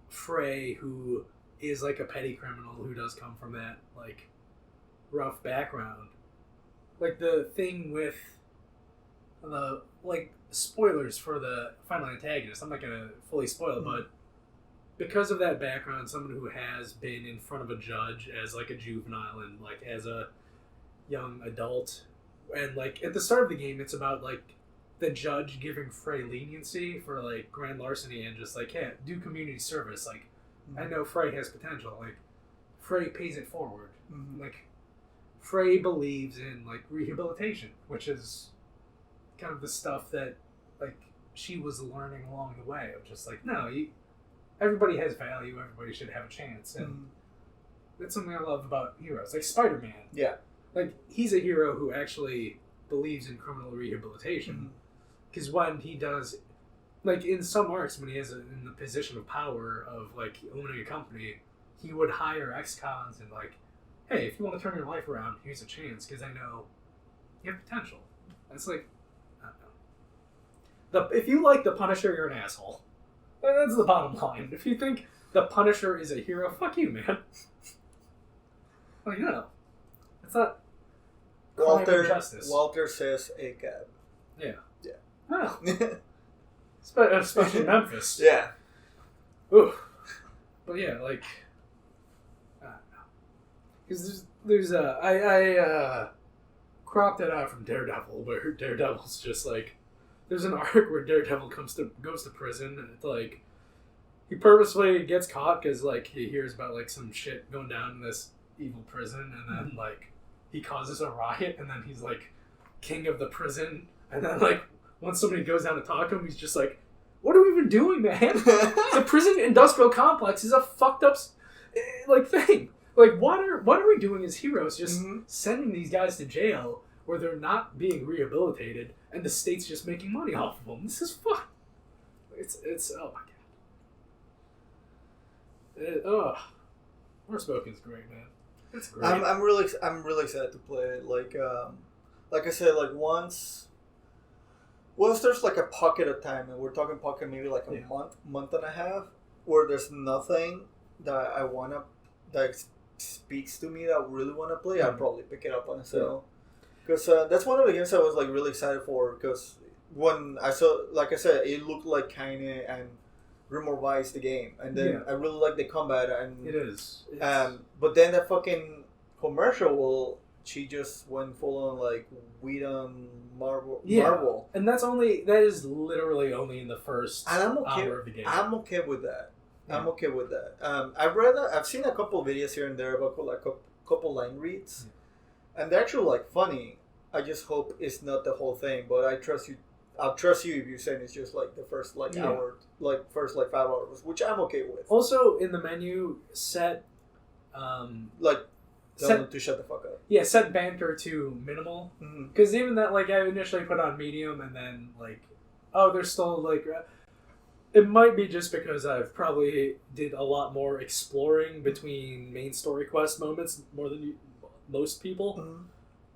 S1: Frey, who is like a petty criminal who does come from that like rough background. Like the thing with the like spoilers for the final antagonist. I'm not gonna fully spoil, but because of that background, someone who has been in front of a judge as like a juvenile and like as a young adult, and like at the start of the game, it's about like the judge giving Frey leniency for like grand larceny and just like, hey, do community service. Like, I know Frey has potential. Like, Frey pays it forward. Like, Frey believes in like rehabilitation, which is kind of the stuff that like she was learning along the way of just like, no, everybody has value. Everybody should have a chance, and that's something I love about heroes, like Spider-Man.
S2: Yeah,
S1: like he's a hero who actually believes in criminal rehabilitation. Because when he does, like in some arcs, when he is in the position of power of like owning a company, he would hire ex-cons and like, hey, if you want to turn your life around, here's a chance because I know you have potential. That's like, I don't know. If you like the Punisher, you're an asshole. That's the bottom line. If you think the Punisher is a hero, fuck you, man. Like, no, it's not.
S2: Walter says a cab.
S1: Yeah.
S2: Yeah.
S1: Oh. Especially Memphis.
S2: Yeah.
S1: Ooh. But yeah, like, I don't know. Because there's I cropped it out from Daredevil, where Daredevil's just like, there's an arc where Daredevil goes to prison, and it's like, he purposefully gets caught because like he hears about like some shit going down in this evil prison, and then like he causes a riot, and then he's like king of the prison, and then like once somebody goes down to talk to him, he's just like, what are we even doing, man? The prison industrial complex is a fucked up like thing. Like, what are we doing as heroes? Just sending these guys to jail where they're not being rehabilitated, and the state's just making money off of them. This is fun. It's oh my god. Forspoken's great, man. It's great.
S2: I'm really excited to play it. Like I said, like once there's like a pocket of time, and we're talking pocket maybe like a month and a half, where there's nothing that that speaks to me that I really want to play, I'll probably pick it up on a sale. Because that's one of the games I was like really excited for. Because when I saw, like I said, it looked like Kaine and removed the game, and then I really like the combat, and
S1: it is.
S2: But then that fucking commercial, she just went full on like Whedon Marvel.
S1: And that is literally only in the first hour of the game.
S2: I'm okay with that.
S1: Yeah.
S2: I'm okay with that. I've seen a couple of videos here and there about like a couple line reads, and they're actually like funny. I just hope it's not the whole thing, but I trust you. I'll trust you if you're saying it's just like the first hour, like first 5 hours, which I'm okay with.
S1: Also, in the menu, set
S2: tell them to shut the fuck up.
S1: Yeah, set banter to minimal. Because even that, like, I initially put on medium, and then like, oh, there's still like. It might be just because I've probably did a lot more exploring between main story quest moments more than most people.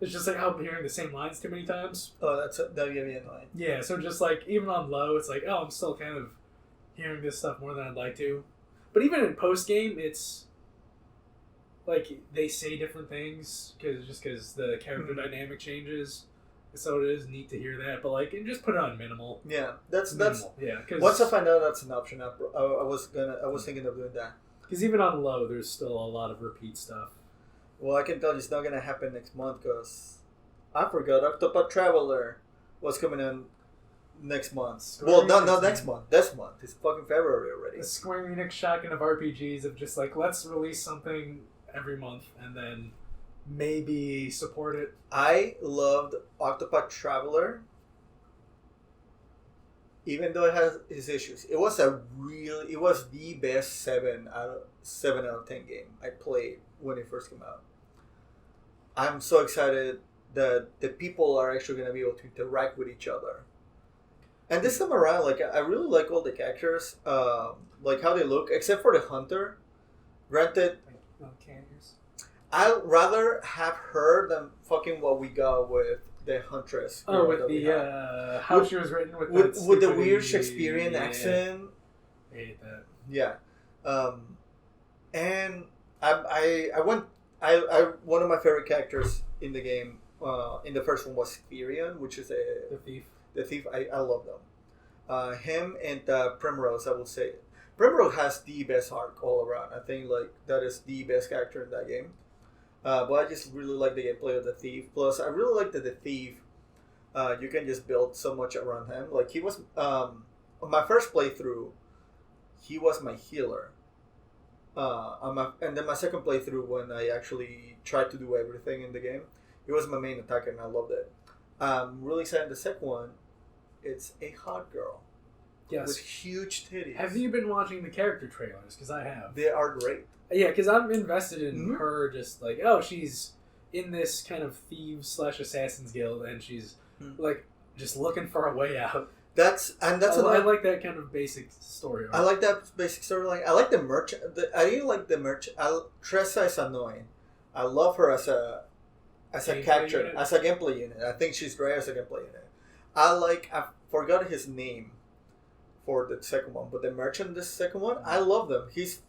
S1: It's just like, I'm hearing the same lines too many times.
S2: Oh, that'd be annoying. Yeah,
S1: so just like, even on low, it's like, oh, I'm still kind of hearing this stuff more than I'd like to. But even in post-game, it's like, they say different things because the character dynamic changes. So it is neat to hear that, but like, just put it on minimal.
S2: Yeah, that's minimal.
S1: Yeah.
S2: Once I find out that's an option, I was thinking of doing that.
S1: Because even on low, there's still a lot of repeat stuff.
S2: Well, I can tell you it's not gonna happen next month because I forgot Octopath Traveler was coming in next month. Not next month. This month. It's fucking February already.
S1: The Square Enix shotgun of RPGs of just like, let's release something every month and then maybe support it.
S2: I loved Octopath Traveler, even though it has its issues. It was the best 7 out of 10 game I played when it first came out. I'm so excited that the people are actually going to be able to interact with each other. And this time around, like I really like all the characters, like how they look, except for the hunter. Granted, I'd rather have her than fucking what we got with the huntress.
S1: Oh, with the how she was written
S2: with the weird Shakespearean accent.
S1: I hate that.
S2: Yeah, and I one of my favorite characters in the game, in the first one was Therion, which is
S1: the thief.
S2: The thief. I love them. Him and Primrose, I would say. Primrose has the best arc all around. I think like that is the best character in that game. But I just really like the gameplay of the thief. Plus, I really like that the thief. You can just build so much around him. Like he was on my first playthrough, he was my healer. And then my second playthrough, when I actually tried to do everything in the game, he was my main attacker, and I loved it. Really excited. The second one, it's a hot girl.
S1: Yes.
S2: With huge titties.
S1: Have you been watching the character trailers? Because I have.
S2: They are great.
S1: Yeah, because I'm invested in her. Just like, oh, she's in this kind of thieves/assassins guild, and she's like just looking for a way out. I like that kind of basic story.
S2: I like that basic storyline. I like the merchant. I didn't like the merchant. Tressa is annoying. I love her as a character, unit. As a gameplay unit. I think she's great as a gameplay unit. I forgot his name for the second one, but the merchant, this second one, I love them. He's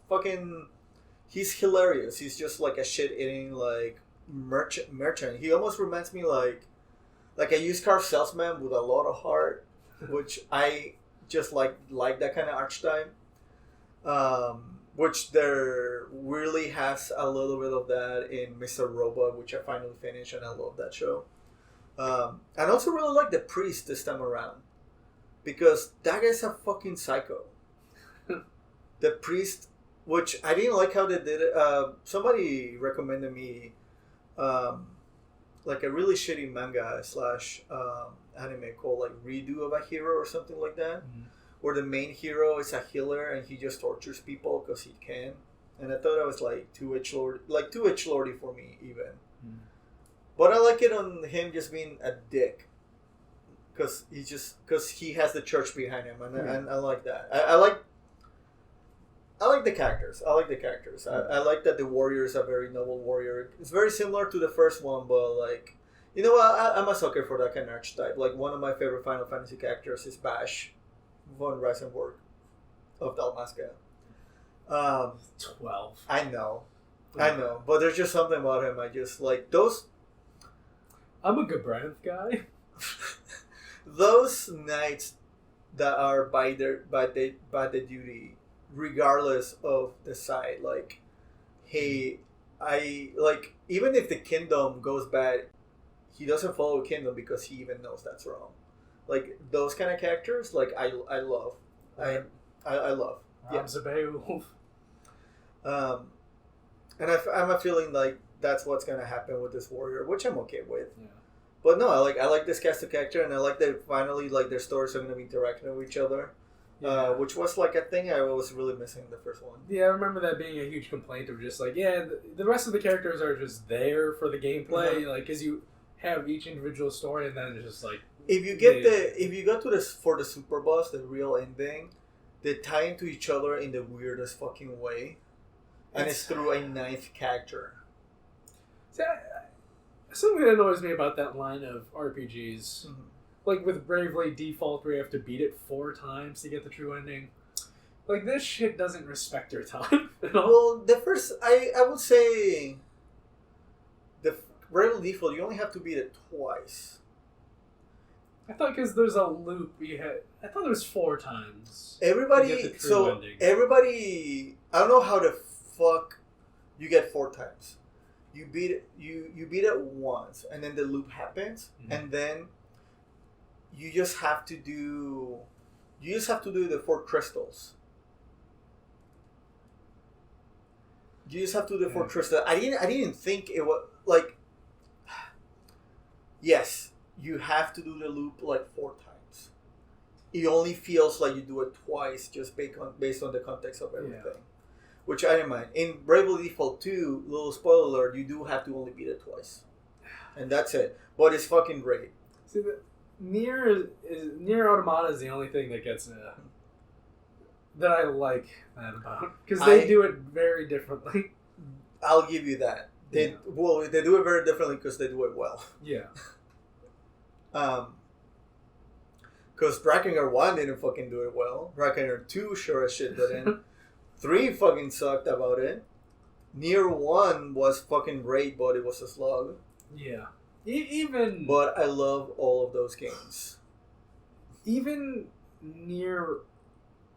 S2: hilarious. He's just like a shit eating like merchant. He almost reminds me like a used car salesman with a lot of heart, which I just like that kind of archetype. Which there really has a little bit of that in Mr. Robot, which I finally finished, and I love that show. And I also really like the priest this time around, because that guy's a fucking psycho. The priest, which I didn't like how they did it. Somebody recommended me like a really shitty manga / anime called like Redo of a Hero or something like that, where the main hero is a healer and he just tortures people because he can. And I thought I was like too edge lordy for me even. But I like it on him just being a dick, because he has the church behind him, and I like that. I like the characters. I like that the warrior is a very noble warrior. It's very similar to the first one, but like, you know what? I'm a sucker for that kind of archetype. Like one of my favorite Final Fantasy characters is Bash von Reisenberg of Dalmasca.
S1: 12.
S2: I know, but there's just something about him. I just like those.
S1: I'm a Gabranth guy.
S2: Those knights that are by the duty, regardless of the side, like, hey, I like, even if the kingdom goes bad, he doesn't follow the kingdom because he even knows that's wrong. Like those kind of characters, like I love. I love. Yeah. And I'm a feeling like that's what's gonna happen with this warrior, which I'm okay with. Yeah. But no, I like this cast of character, and I like that finally like their stories are gonna be interacting with each other. Yeah. Which was like a thing I was really missing in the first one.
S1: Yeah, I remember that being a huge complaint of just like, the rest of the characters are just there for the gameplay, like because you have each individual story, and then it's just like
S2: if you go to this for the super boss, the real ending, they tie into each other in the weirdest fucking way, and it's through a ninth character.
S1: See, something that annoys me about that line of RPGs, like with Bravely Default, where you have to beat it 4 times to get the true ending. Like, this shit doesn't respect your time at all.
S2: Well, the first, I would say, the Bravely Default, you only have to beat it twice.
S1: I thought because there's a loop I thought it was 4 times.
S2: Everybody, I don't know how the fuck you get 4 times. You beat it. You beat it once, and then the loop happens, and then you just have to do the 4 crystals. You just have to do the 4 crystals. I didn't think it was like. Yes, you have to do the loop like 4 times. It only feels like you do it twice, just based on the context of everything. Yeah. Which I didn't mind. In Bravely Default 2, little spoiler alert, you do have to only beat it twice. And that's it. But it's fucking great.
S1: See, Nier Automata is the only thing that gets that I like that about, because they do it very differently.
S2: I'll give you that. They do it very differently because they do it well.
S1: Yeah.
S2: Because Drakengard 1 didn't fucking do it well. Drakengard 2 sure as shit didn't. 3 fucking sucked about it. Nier 1 was fucking great, but it was a slug.
S1: Yeah. Even...
S2: But I love all of those games.
S1: Even Nier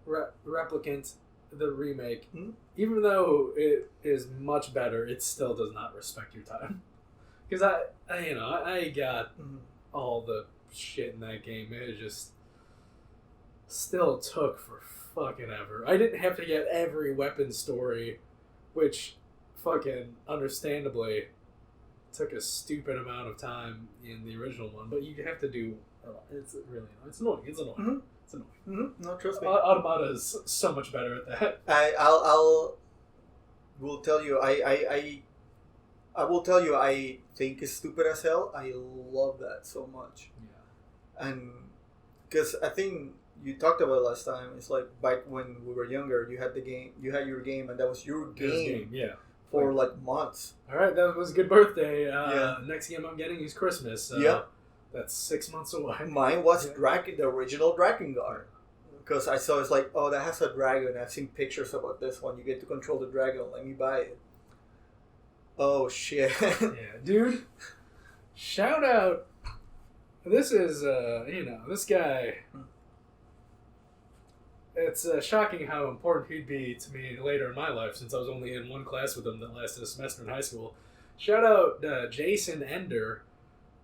S1: Replicant, the remake, even though it is much better, it still does not respect your time. Because I got all the shit in that game. It just still took for fucking ever. I didn't have to get every weapon story, which fucking understandably took a stupid amount of time in the original one, but you have to do it's really it's annoying. It's annoying. It's annoying.
S2: No, trust me.
S1: Automata is so much better at that.
S2: I will tell you I will tell you I think it's stupid as hell. I love that so much. Yeah. And because I think you talked about it last time, it's like back when we were younger, you had your game, and that was your game.
S1: Yeah.
S2: For like months.
S1: All right, that was a good birthday. Next game I'm getting is Christmas. That's 6 months away.
S2: Mine was the original Drakengard. Because I saw it's like, oh, that has a dragon. I've seen pictures about this one. You get to control the dragon. Let me buy it. Oh, shit.
S1: Yeah, dude. Shout out. This is, this guy. It's shocking how important he'd be to me later in my life, since I was only in one class with him that lasted a semester in high school. Shout out Jason Ender.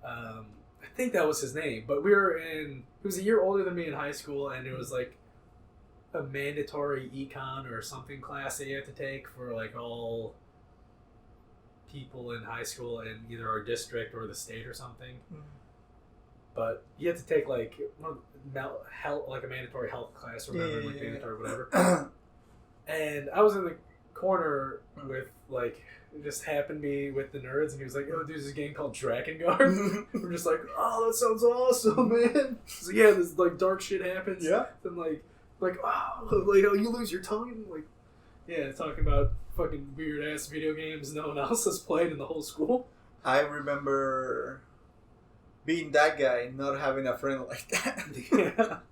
S1: I think that was his name, but he was a year older than me in high school, and it was like a mandatory econ or something class that you have to take for like all people in high school in either our district or the state or something. But you have to take like a mandatory health class or whatever, mandatory whatever. And I was in the corner with like, it just happened to be with the nerds, and he was like, "Oh, there's this game called Drakengard." We're just like, "Oh, that sounds awesome, man!" So yeah, this like dark shit happens. Yeah. Then like oh, like oh, you lose your tongue, like talking about fucking weird ass video games no one else has played in the whole school.
S2: I remember being that guy, not having a friend like that.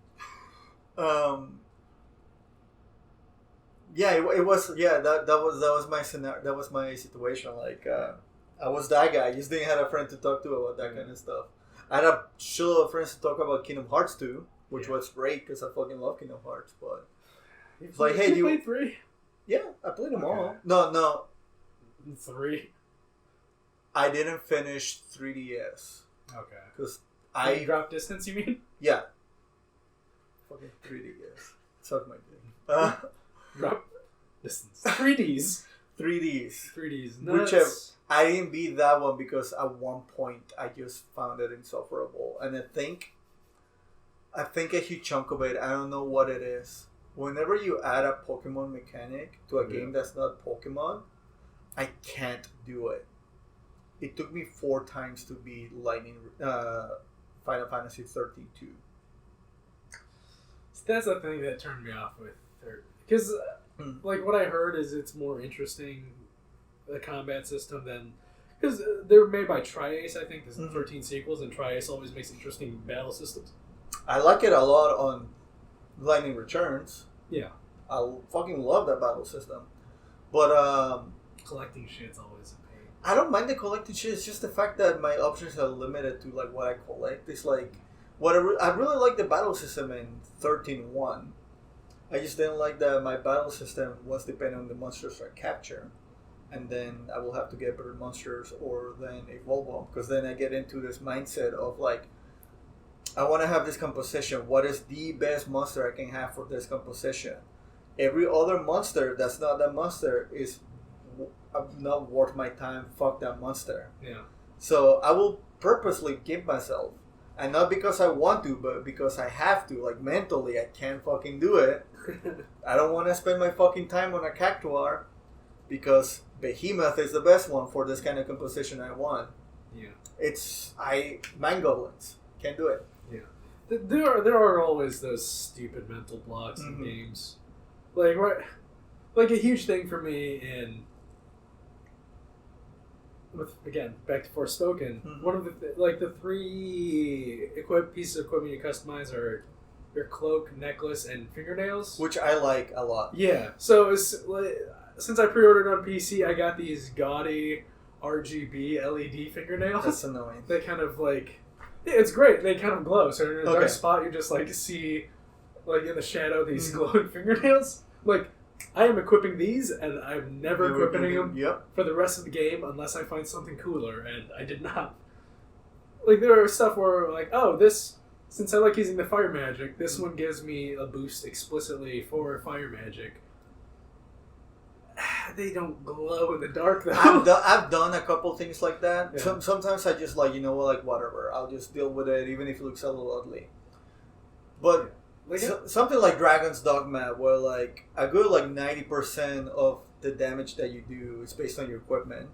S2: It was that was my scenario. That was my situation. Like I was that guy. I just didn't have a friend to talk to about that kind of stuff. I had a shitload of friends to talk about Kingdom Hearts 2, which was great because I fucking love Kingdom Hearts. But it's like, hey,
S1: you played 3?
S2: Yeah, I played them all. No,
S1: 3. I
S2: didn't finish 3DS.
S1: Okay.
S2: Because
S1: I dropped distance. You mean?
S2: Yeah. Fucking 3DS. Suck my dick.
S1: Drop distance. 3Ds.
S2: 3Ds.
S1: Nuts.
S2: I didn't beat that one because at one point I just found it insufferable, and I think a huge chunk of it, I don't know what it is. Whenever you add a Pokemon mechanic to a game that's not Pokemon, I can't do it. It took me 4 times to beat Final Fantasy 13-2.
S1: So that's the thing that turned me off with 13. Because, like, what I heard is it's more interesting, the combat system, than... Because they're made by Tri-Ace, I think. There's 13 sequels, and Tri-Ace always makes interesting battle systems. I
S2: like it a lot on Lightning Returns.
S1: Yeah.
S2: I fucking love that battle system. But,
S1: collecting shit's always a pain.
S2: I don't mind the collecting shit. It's just the fact that my options are limited to, like, what I collect. It's like... I really like the battle system in 13.1. I just didn't like that my battle system was dependent on the monsters I capture. And then I will have to get better monsters or then evolve them. Because then I get into this mindset of like, I want to have this composition. What is the best monster I can have for this composition? Every other monster that's not that monster is not worth my time. Fuck that monster.
S1: Yeah.
S2: So I will purposely give myself. And not because I want to, but because I have to. Like, mentally, I can't fucking do it. I don't want to spend my fucking time on a Cactuar because Behemoth is the best one for this kind of composition I want.
S1: Yeah.
S2: Mind Goblins. Can't do it.
S1: Yeah. There are always those stupid mental blocks in games. Like a huge thing for me in again back to Forspoken. One of the 3 pieces of equipment you customize are your cloak, necklace, and fingernails,
S2: which I like a lot.
S1: Yeah. So since I pre-ordered on PC, I got these gaudy RGB LED fingernails.
S2: That's annoying.
S1: They kind of it's great. They kind of glow. So in a dark spot, you just see in the shadow these glowing fingernails. I am equipping these, and I'm never equipping them for the rest of the game unless I find something cooler, and I did not. There are stuff where since I like using the fire magic, this one gives me a boost explicitly for fire magic. They don't glow in the dark, though.
S2: I've done a couple things like that.
S1: Yeah.
S2: Sometimes I just whatever. I'll just deal with it, even if it looks a little ugly. But something like Dragon's Dogma, where a good 90% of the damage that you do is based on your equipment,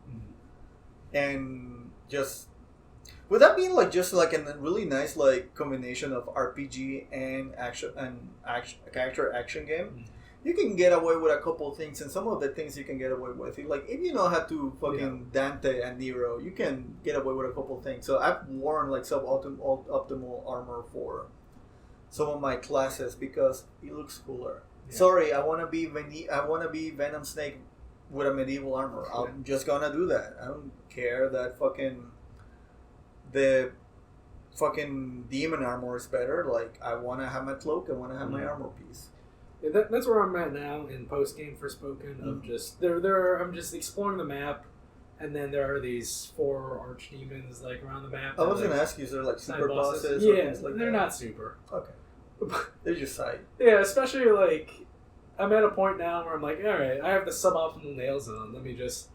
S2: and just would that be a really nice combination of RPG and character action game? You can get away with a couple of things, and some of the things you can get away with, if you know how to fucking Dante and Nero, you can get away with a couple of things. So I've worn suboptimal armor for some of my classes because it looks cooler. Yeah. Sorry, I want to be Venom Snake with a medieval armor. I'm just gonna do that. I don't care that the fucking demon armor is better. I want to have my cloak. I want to have my armor piece.
S1: Yeah, that's where I'm at now in post game Forspoken. Of just I'm just exploring the map, and then there are these 4 archdemons around the map.
S2: I was gonna ask you, is there super bosses?
S1: Yeah,
S2: or things like
S1: they're
S2: that?
S1: Not super.
S2: Okay, they're just side.
S1: Yeah, especially I'm at a point now where I'm all right, I have the suboptimal nails on. Let me just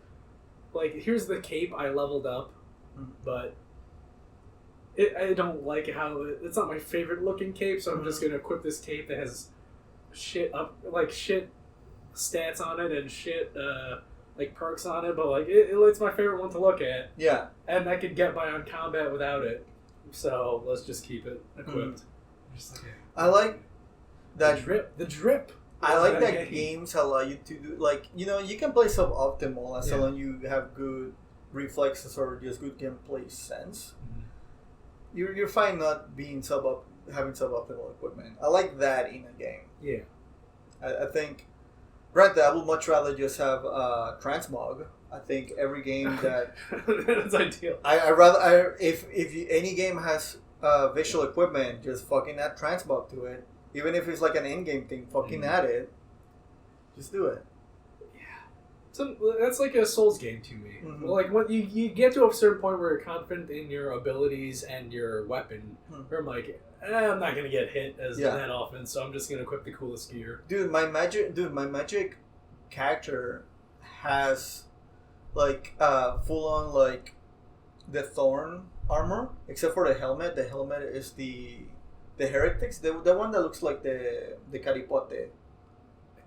S1: here's the cape I leveled up, but I don't like how it's not my favorite looking cape, so I'm just gonna equip this cape that has shit stats on it and shit perks on it, but it's my favorite one to look at.
S2: Yeah,
S1: and I could get by on combat without it, so let's just keep it equipped.
S2: I like that
S1: the drip.
S2: I like that games allow you to do you can play suboptimal as long as you have good reflexes or just good gameplay sense. You're fine not being having suboptimal equipment. I like that in a game.
S1: Yeah.
S2: I think, granted, I would much rather just have transmog. I think every game that
S1: that's ideal.
S2: If any game has visual equipment, just fucking add transmog to it. Even if it's an in-game thing, fucking add it. Just do it.
S1: So that's like a Souls game to me. When you get to a certain point where you're confident in your abilities and your weapon, where I'm I'm not gonna get hit that often, so I'm just gonna equip the coolest gear.
S2: My magic character has full on the thorn armor, except for the helmet. The helmet is the heretics, the one that looks like the caripote.
S1: I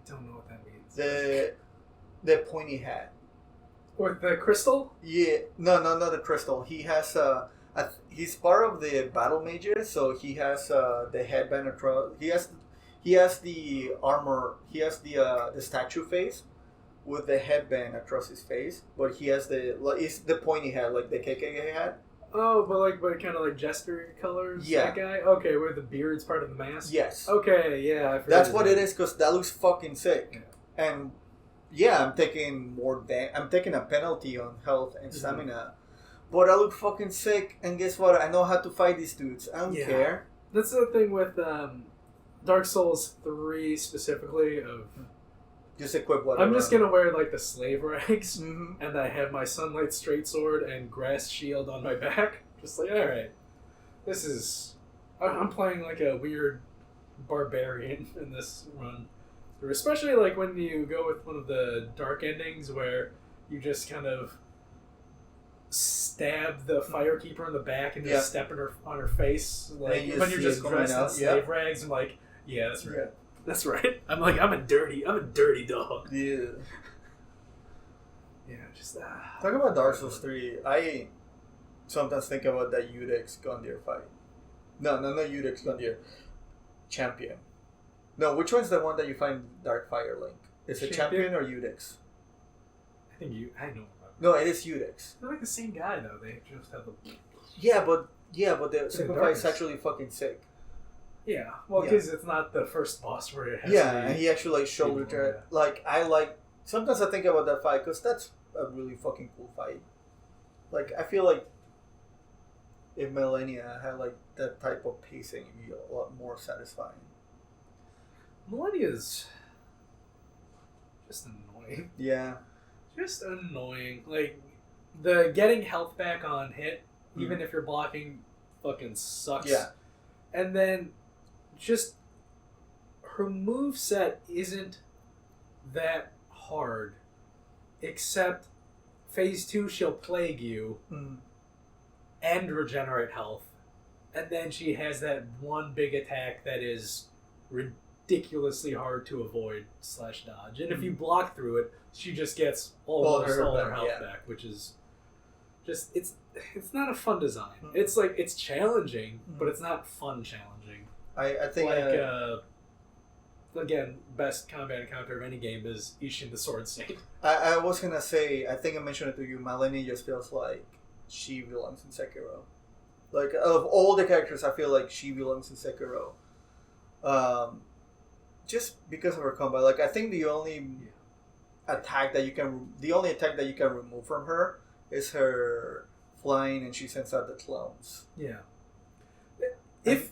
S1: don't know what that means.
S2: The pointy hat.
S1: Or the crystal?
S2: Yeah. No, not the crystal. He has he's part of the battle mages, so he has the headband across. He has the armor. He has the statue face with the headband across his face, but he has it's the pointy hat, like the KKK hat.
S1: Oh, but kind of jester colors.
S2: Yeah.
S1: That guy. Okay, where the beard's part of the mask.
S2: Yes.
S1: Okay. Yeah.
S2: That's what it is, because that looks fucking sick. Yeah. And yeah, I'm taking I'm taking a penalty on health and stamina, but I look fucking sick. And guess what? I know how to fight these dudes. I don't care.
S1: That's the thing with Dark Souls 3 specifically.
S2: Just equip whatever.
S1: I'm just gonna wear the slave rags, and I have my sunlight straight sword and grass shield on my back. Just all right, this is. I'm playing a weird barbarian in this run. Especially when you go with one of the dark endings where you just kind of stab the firekeeper in the back and just step on her face, when you're just dressed in slave rags. I'm yeah, that's right. Yeah. That's right. I'm I'm a dirty dog.
S2: Yeah.
S1: Yeah, just
S2: talk about Dark Souls 3. I sometimes think about that Udex Gundyr fight. No, Udex Gundyr. Champion. No, which one's the one that you find Darkfire Link? Is it Champion or Udex?
S1: I know.
S2: No, it is Udex.
S1: They're like the same guy though. They just have the.
S2: Yeah, but the Senpai is actually fucking sick.
S1: Yeah, well, because it's not the first boss where it has.
S2: Yeah, and he actually like shouldered it. Like sometimes I think about that fight because that's a really fucking cool fight. Like I feel like if Millennia had like that type of pacing, it'd be a lot more satisfying.
S1: Millennia's just annoying.
S2: Yeah.
S1: Just annoying. Like, the getting health back on hit, even if you're blocking, fucking sucks.
S2: Yeah.
S1: And then, just, her moveset isn't that hard. Except, phase 2, she'll plague you and regenerate health. And then she has that one big attack that is ridiculously hard to avoid / dodge. And if you block through it, she just gets all her health back, which is just it's not a fun design. It's like it's challenging, but it's not fun challenging.
S2: I think
S1: again, best combat encounter of any game is Ishin the Sword Saint.
S2: I was gonna say, I think I mentioned it to you, Malenia just feels like she belongs in Sekiro. Like of all the characters, I feel like she belongs in Sekiro. Just because of her combat. Like I think the only attack that you can remove from her is her flying, and she sends out the clones.
S1: Yeah. If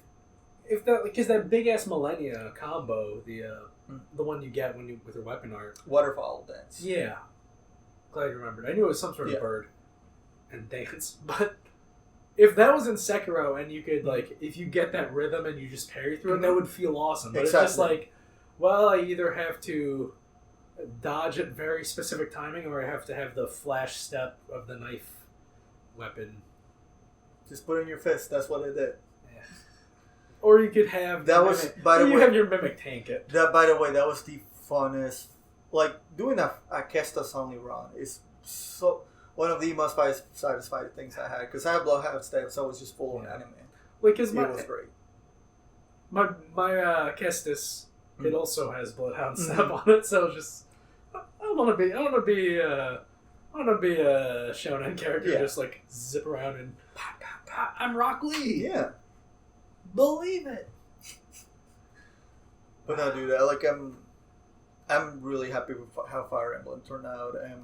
S1: that, because that big ass Millennia combo, the one you get with her weapon art,
S2: waterfall dance.
S1: Yeah. Glad you remembered. I knew it was some sort of bird and dance, but if that was in Sekiro and you could if you get that rhythm and you just parry through it, that would feel awesome. But it's just like, well, I either have to dodge at very specific timing or I have to have the flash step of the knife weapon.
S2: Just put it in your fist. That's what it did.
S1: Yeah. Or you could have have your mimic tank it.
S2: That, by the way, that was the funnest. Like doing a Kestas only run is so one of the most satisfying things I had because I had Bloodhound steps, so I was just full on anime.
S1: Like, it
S2: was great.
S1: My Kestis, it also has Bloodhound step on it, so just I want to be a shonen character, just like zip around and I'm Rock Lee.
S2: Yeah,
S1: believe it.
S2: But no, dude, I'm really happy with how Fire Emblem turned out, and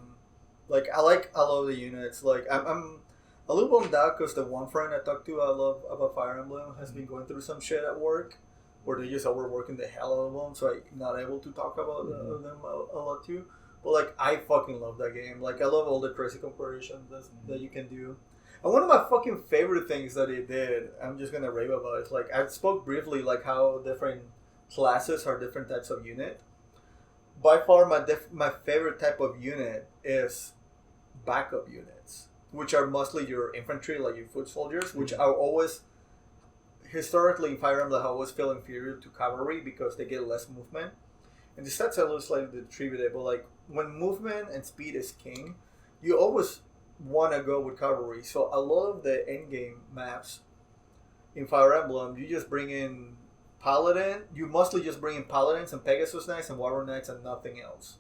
S2: like I love the units. Like I'm a little bummed out because the one friend I talked to I love about Fire Emblem has been going through some shit at work where they just overworking the hell out of them, so I'm not able to talk about them a lot too. But like I fucking love that game. Like I love all the crazy comparisons that you can do. And one of my fucking favorite things that it did, I'm just gonna rave about, is like I spoke briefly like how different classes are different types of unit. By far, my favorite type of unit is backup units, which are mostly your infantry, like your foot soldiers, which are always, historically in Fire Emblem, I always feel inferior to cavalry because they get less movement. And the stats are slightly distributed, but like when movement and speed is king, you always want to go with cavalry. So a lot of the endgame maps in Fire Emblem, you just bring in Paladin. You mostly just bring in Paladins and Pegasus Knights and Warrior Knights and nothing else.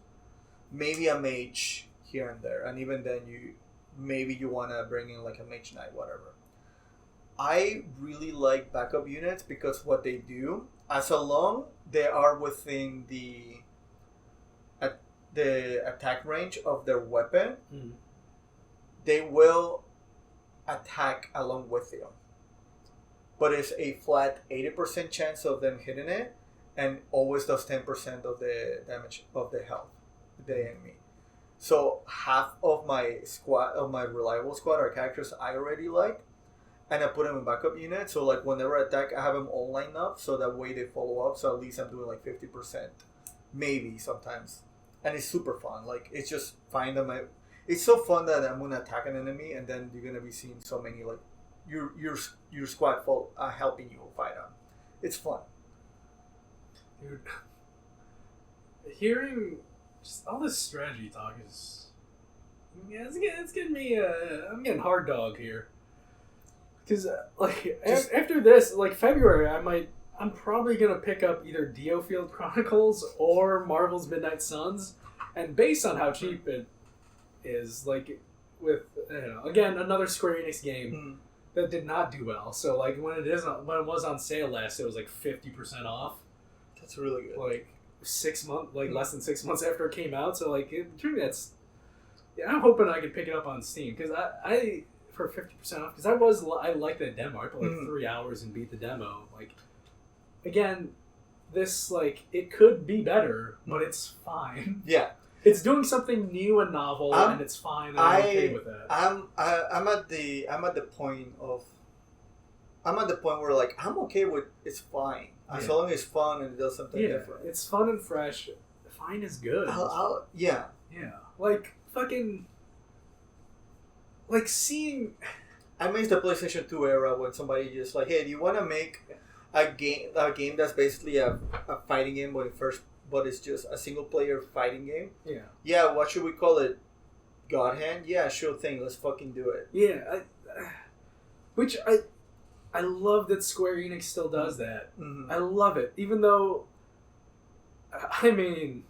S2: Maybe a mage here and there, and even then you want to bring in like a mage knight, whatever. I really like backup units because what they do, as long they are within the attack range of their weapon, they will attack along with you. But it's a flat 80% chance of them hitting it, and always does 10% of the damage of the health of the enemy. So half of my reliable squad are characters I already like, and I put them in backup units. So like whenever I attack, I have them all lined up, so that way they follow up. So at least I'm doing like 50%, maybe sometimes, and it's super fun. Like it's just find them. It's so fun that I'm gonna attack an enemy, and then you're gonna be seeing so many like. Your squad full helping you fight on. It's fun.
S1: Dude, hearing just all this strategy talk is it's getting me. I'm getting hard dog here. Because after this, like February, I'm probably gonna pick up either Diofield Chronicles or Marvel's Midnight Suns, and based on how cheap it is, like with again another Square Enix game that did not do well. So like when it was on sale last, it was like 50% off.
S2: That's really good.
S1: Like 6 months, like less than 6 months after it came out. So like I'm hoping I can pick it up on Steam because I for 50% off because I liked that demo. I put like 3 hours and beat the demo. Like again, this like it could be better, but it's fine.
S2: Yeah.
S1: It's doing something new and novel, and it's fine. And I'm okay with that.
S2: I'm at the point where like I'm okay with it's fine as long as it's fun and it does something different.
S1: It's fun and fresh. Fine is good.
S2: Yeah.
S1: Like fucking like seeing.
S2: I miss the PlayStation 2 era when somebody just like, hey, do you want to make a game that's basically a fighting game, but it's just a single player fighting game.
S1: Yeah.
S2: Yeah, what should we call it? God Hand? Yeah, sure thing. Let's fucking do it.
S1: Yeah. I love that Square Enix still does that. Mm-hmm. I love it. Even though, I mean,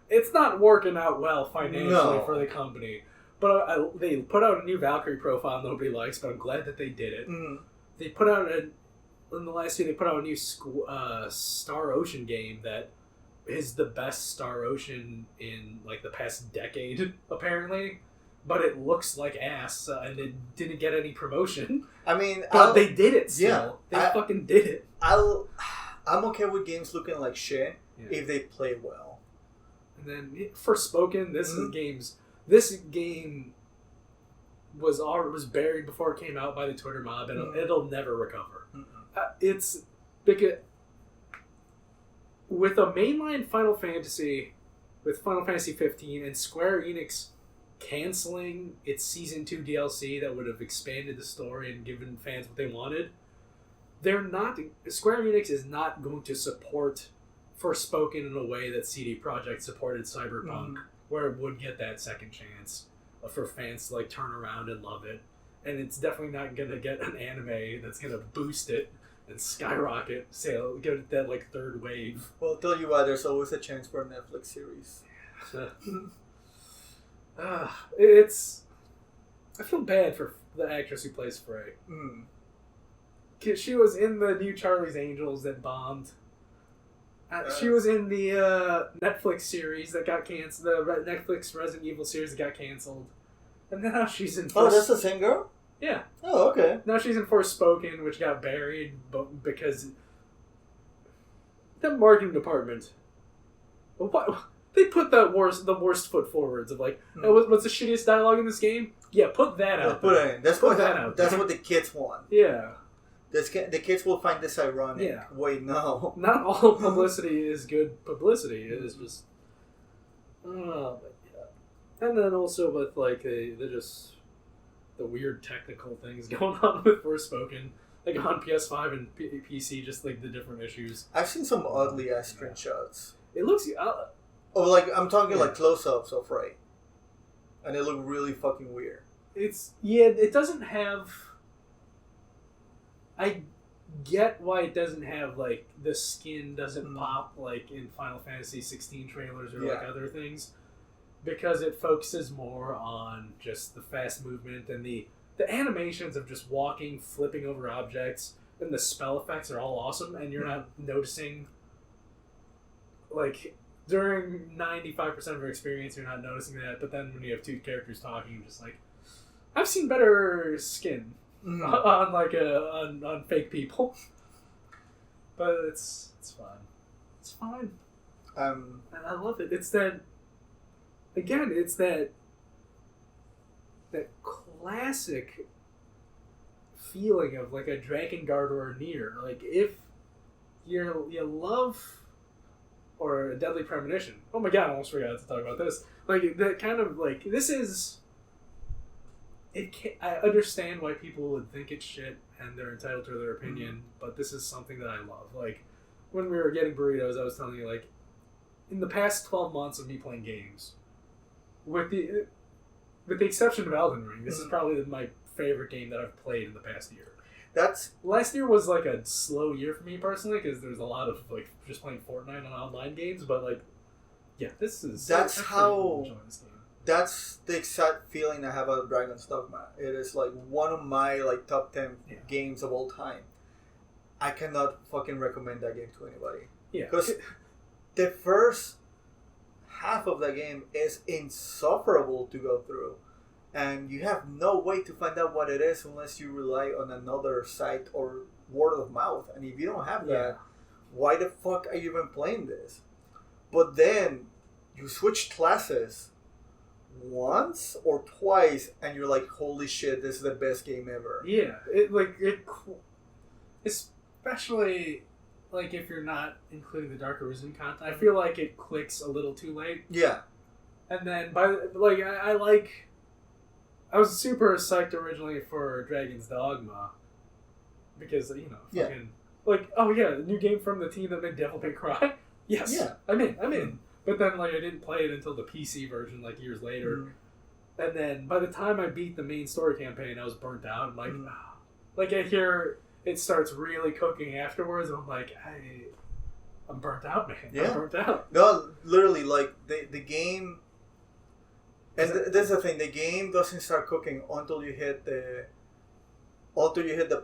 S1: it's not working out well financially for the company. But they put out a new Valkyrie profile nobody likes, but I'm glad that they did it. Mm-hmm. They put out in the last year, they put out a new Star Ocean game that is the best Star Ocean in like the past decade, apparently. But it looks like ass, and it didn't get any promotion. I mean, but they did it still. Yeah, they fucking did it.
S2: I'm okay with games looking like shit if they play well.
S1: And then Forspoken, this game was buried before it came out by the Twitter mob, and it'll never recover. It's because with a mainline Final Fantasy, with Final Fantasy 15, and Square Enix canceling its Season 2 DLC that would have expanded the story and given fans what they wanted, Square Enix is not going to support Forspoken in a way that CD Projekt supported Cyberpunk, where it would get that second chance for fans to like turn around and love it. And it's definitely not going to get an anime that's going to boost it and skyrocket sale, give it that like third wave.
S2: Well, I'll tell you what, there's always a chance for a Netflix series.
S1: I feel bad for the actress who plays Frey. Cause she was in the new Charlie's Angels that bombed. She was in the Netflix series that got canceled. The Netflix Resident Evil series that got canceled. And now she's in...
S2: Oh, that's the same girl?
S1: Yeah.
S2: Oh, okay.
S1: Now she's in Forspoken, which got buried because... The marketing department... What? They put the worst foot forwards of like, what's the shittiest dialogue in this game? Yeah, put that out.
S2: Put it in. That's what the kids want.
S1: Yeah.
S2: The kids will find this ironic.
S1: Yeah.
S2: Wait, no.
S1: Not all publicity is good publicity. It is just... but yeah. And then also with like the weird technical things going on with Forspoken. Like on PS5 and PC, just like the different issues.
S2: I've seen some oddly ass screenshots.
S1: It looks...
S2: like, I'm talking like close-ups of Frey. And they look really fucking weird.
S1: It doesn't have... I get why it doesn't have, like, the skin doesn't pop, like, in Final Fantasy 16 trailers or, like, other things. Because it focuses more on just the fast movement and the animations of just walking, flipping over objects, and the spell effects are all awesome, and you're not noticing... Like, during 95% of your experience, you're not noticing that, but then when you have two characters talking, you're just like, I've seen better skin on like on fake people, but it's fun. It's fine. And I love it. It's that classic feeling of like a Drakengard or a Nier. Like if you love. Or a Deadly Premonition. Oh my god, I almost forgot to talk about this. Like, that kind of, like, this is... I understand why people would think it's shit, and they're entitled to their opinion, but this is something that I love. Like, when we were getting burritos, I was telling you, like, in the past 12 months of me playing games, with the exception of Elden Ring, this is probably my favorite game that I've played in the past year.
S2: That's
S1: last year was like a slow year for me personally because there's a lot of like just playing Fortnite on online games. But like, yeah,
S2: that's how. That's the exact feeling I have about Dragon's Dogma. It is like one of my like top 10 games of all time. I cannot fucking recommend that game to anybody.
S1: Yeah,
S2: because the first half of the game is insufferable to go through, and you have no way to find out what it is unless you rely on another site or word of mouth. And if you don't have that, why the fuck are you even playing this? But then you switch classes once or twice, and you're like, "Holy shit, this is the best game ever!"
S1: Yeah, especially like if you're not including the Dark Arisen content, I feel like it clicks a little too late.
S2: Yeah,
S1: and then I was super psyched originally for Dragon's Dogma because fucking like the new game from the team that made Devil May Cry. Yes, I'm in. But then, like, I didn't play it until the PC version, like, years later. Mm. And then, by the time I beat the main story campaign, I was burnt out. I'm like, like, I hear it starts really cooking afterwards, and I'm like, I'm burnt out, man. Yeah. I'm burnt out.
S2: No, literally, like, the game... And that's the thing, the game doesn't start cooking until you hit the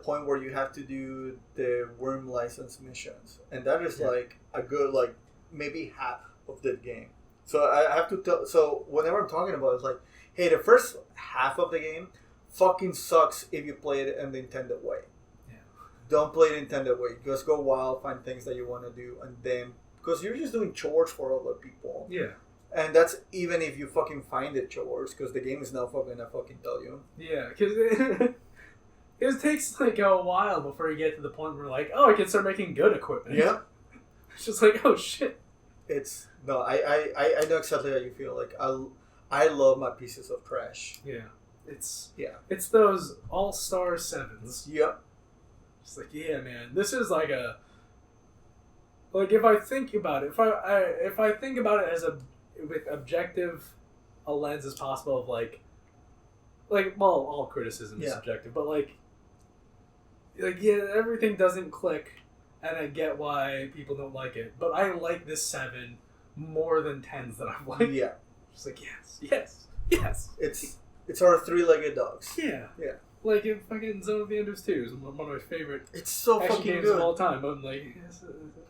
S2: point where you have to do the worm license missions. And that is, like, a good, like, maybe half of the game. So I have to tell. So whenever I'm talking about it, it's like, hey, the first half of the game fucking sucks if you play it in the intended way. Yeah. Don't play it intended way. Just go wild, find things that you want to do, and then because you're just doing chores for other people.
S1: Yeah.
S2: And that's even if you fucking find it chores, because the game is not fucking gonna fucking tell you.
S1: Yeah, because it takes like a while before you get to the point where like, I can start making good equipment.
S2: Yeah.
S1: It's just like, oh shit.
S2: It's no, I know exactly how you feel. Like I love my pieces of trash.
S1: Yeah, it's those all-star 7s.
S2: Yep.
S1: It's like, yeah, man, this is like if I think about it, if I think about it as with objective a lens as possible of like all criticism is subjective, but like everything doesn't click. And I get why people don't like it. But I like this 7 more than 10s that I've liked.
S2: Yeah.
S1: Just like, yes.
S2: It's our three-legged dogs.
S1: Yeah.
S2: Yeah.
S1: Like, if fucking Zone of the Enders 2 is one of my favorite
S2: action fucking
S1: games
S2: good
S1: of all time. But I'm like,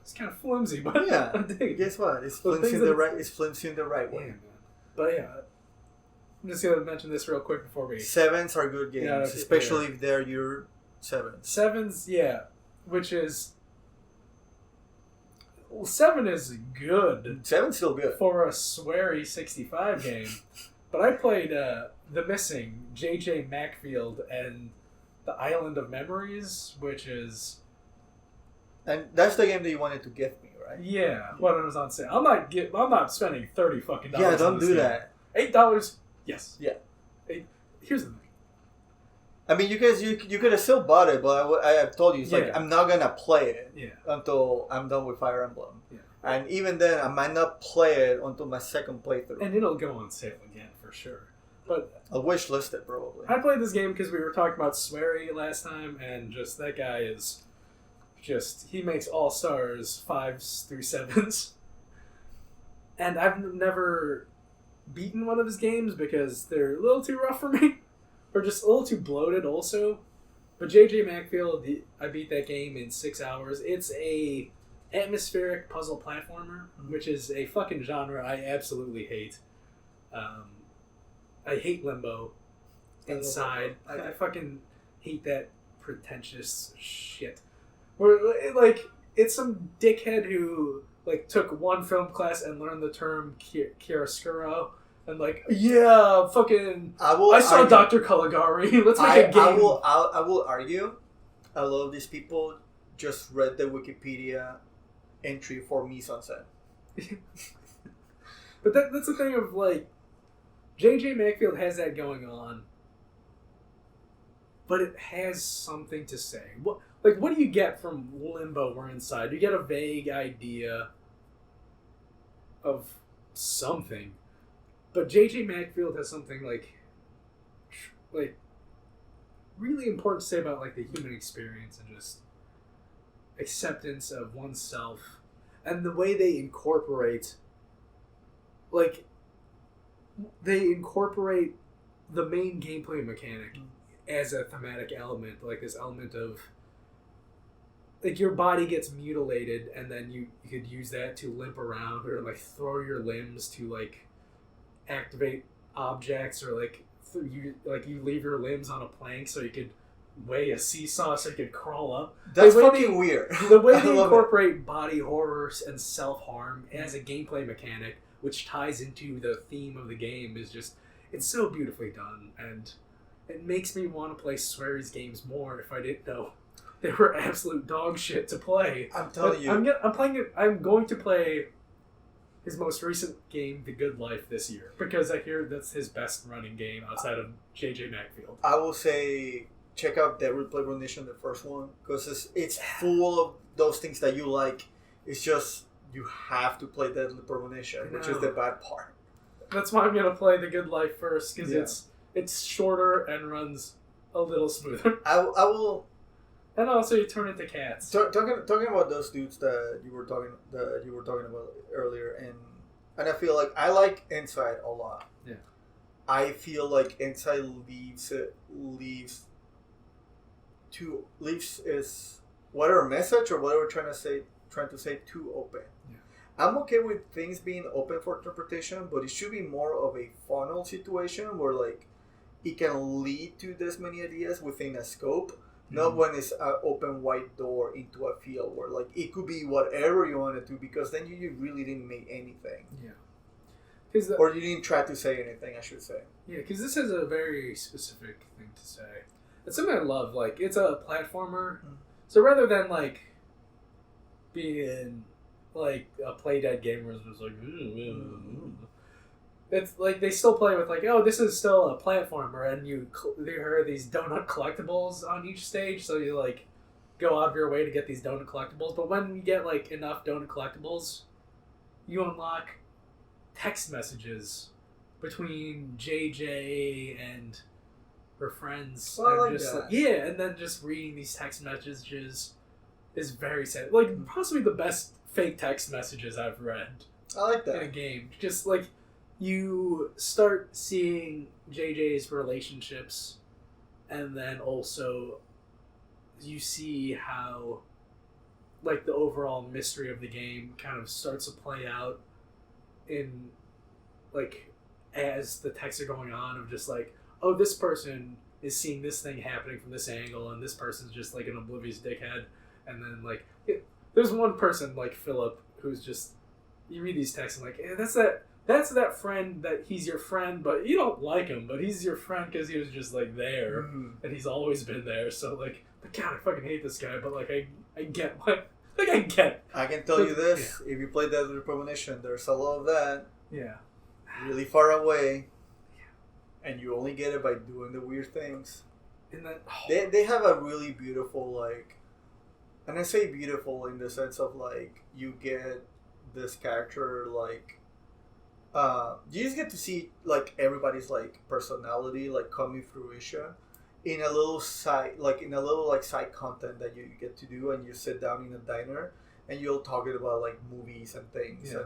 S1: it's kind of flimsy, but
S2: yeah.
S1: I'm digging.
S2: Guess what? It's flimsy in the right way.
S1: Yeah, man. But yeah. I'm just going to mention this real quick before we...
S2: 7s are good games, especially if they're your 7s.
S1: 7s, yeah. Which is... Well, 7 is good.
S2: 7's still good.
S1: For a sweary 65 game. But I played The Missing, J.J. Macfield, and The Island of Memories, which is...
S2: And that's the game that you wanted to gift me, right?
S1: Yeah, when it was on sale. I'm not spending $30 fucking dollars.
S2: Yeah, don't do that.
S1: $8, yes.
S2: Yeah.
S1: Here's the thing.
S2: I mean, you could have still bought it, but I have told you, it's like, I'm not going to play it until I'm done with Fire Emblem.
S1: Yeah.
S2: And even then, I might not play it until my second playthrough.
S1: And it'll go on sale again, for sure. But
S2: I'll wish list it, probably.
S1: I played this game because we were talking about Swery last time, and just that guy is he makes all-stars 5s through 7s. And I've never beaten one of his games because they're a little too rough for me. Or just a little too bloated also. But J.J. Macfield, I beat that game in 6 hours. It's a atmospheric puzzle platformer, which is a fucking genre I absolutely hate. I hate Limbo inside. I fucking hate that pretentious shit. Where, like, it's some dickhead who, like, took one film class and learned the term chiaroscuro. And like, yeah, fucking... I saw Dr. Caligari. Let's make a game.
S2: I will argue. A lot of these people just read the Wikipedia entry for Mise en Scène.
S1: But that's the thing of, like... J.J. Macfield has that going on. But it has something to say. What do you get from Limbo or Inside? You get a vague idea of something. But J.J. Macfield has something like really important to say about like the human experience and just acceptance of oneself, and the way they incorporate the main gameplay mechanic as a thematic element, like this element of like your body gets mutilated and then you could use that to limp around or like throw your limbs to like activate objects, or like you leave your limbs on a plank so you could weigh a seesaw so you could crawl up.
S2: That's fucking weird.
S1: The way they incorporate body horrors and self-harm as a gameplay mechanic, which ties into the theme of the game, is just, it's so beautifully done, and it makes me want to play Swery's games more if I didn't know they were absolute dog shit to play.
S2: I'm telling you.
S1: I'm going to play his most recent game, The Good Life, this year, because I hear that's his best running game outside of JJ Macfield.
S2: I will say, check out Devil Play Nation, the first one, because it's full of those things that you like. It's just, you have to play Deadly Premonition, which is the bad part.
S1: That's why I'm going to play The Good Life first, because it's shorter and runs a little smoother.
S2: I will...
S1: And also, you turn into cats.
S2: Talking about those dudes that you were talking about earlier, and I feel like I like Inside a lot.
S1: Yeah.
S2: I feel like Inside leaves is whatever message or whatever trying to say too open.
S1: Yeah.
S2: I'm okay with things being open for interpretation, but it should be more of a funnel situation where like it can lead to this many ideas within a scope. Not when it's an open wide door into a field where like it could be whatever you wanted to, because then you really didn't make anything.
S1: Yeah.
S2: Or you didn't try to say anything, I should say.
S1: Yeah, because this has a very specific thing to say. It's something I love. Like, it's a platformer. So rather than like being like a Play Dead game where it's just like, it's like they still play with like, oh, this is still a platformer, and there are these donut collectibles on each stage, so you like go out of your way to get these donut collectibles. But when you get like enough donut collectibles, you unlock text messages between JJ and her friends.
S2: Well, I like that.
S1: And then just reading these text messages is very sad. Like possibly the best fake text messages I've read.
S2: I like that
S1: in a game. Just like, you start seeing JJ's relationships, and then also you see how like the overall mystery of the game kind of starts to play out in like as the texts are going on, of just like, oh, this person is seeing this thing happening from this angle, and this person's just like an oblivious dickhead. And then like there's one person like Philip who's just, you read these texts and like, that's that friend that he's your friend, but you don't like him, but he's your friend because he was just like there, and he's always been there. So like, but God, I fucking hate this guy, but like I get what, like I get.
S2: I can tell you this: if you play Deadly Premonition, there's a lot of that.
S1: Yeah.
S2: Really far away, and you only get it by doing the weird things.
S1: And that
S2: they have a really beautiful like, and I say beautiful in the sense of like you get this character like. You just get to see like everybody's like personality like coming fruition in a little side side content that you get to do, and you sit down in a diner and you'll talk about like movies and things, and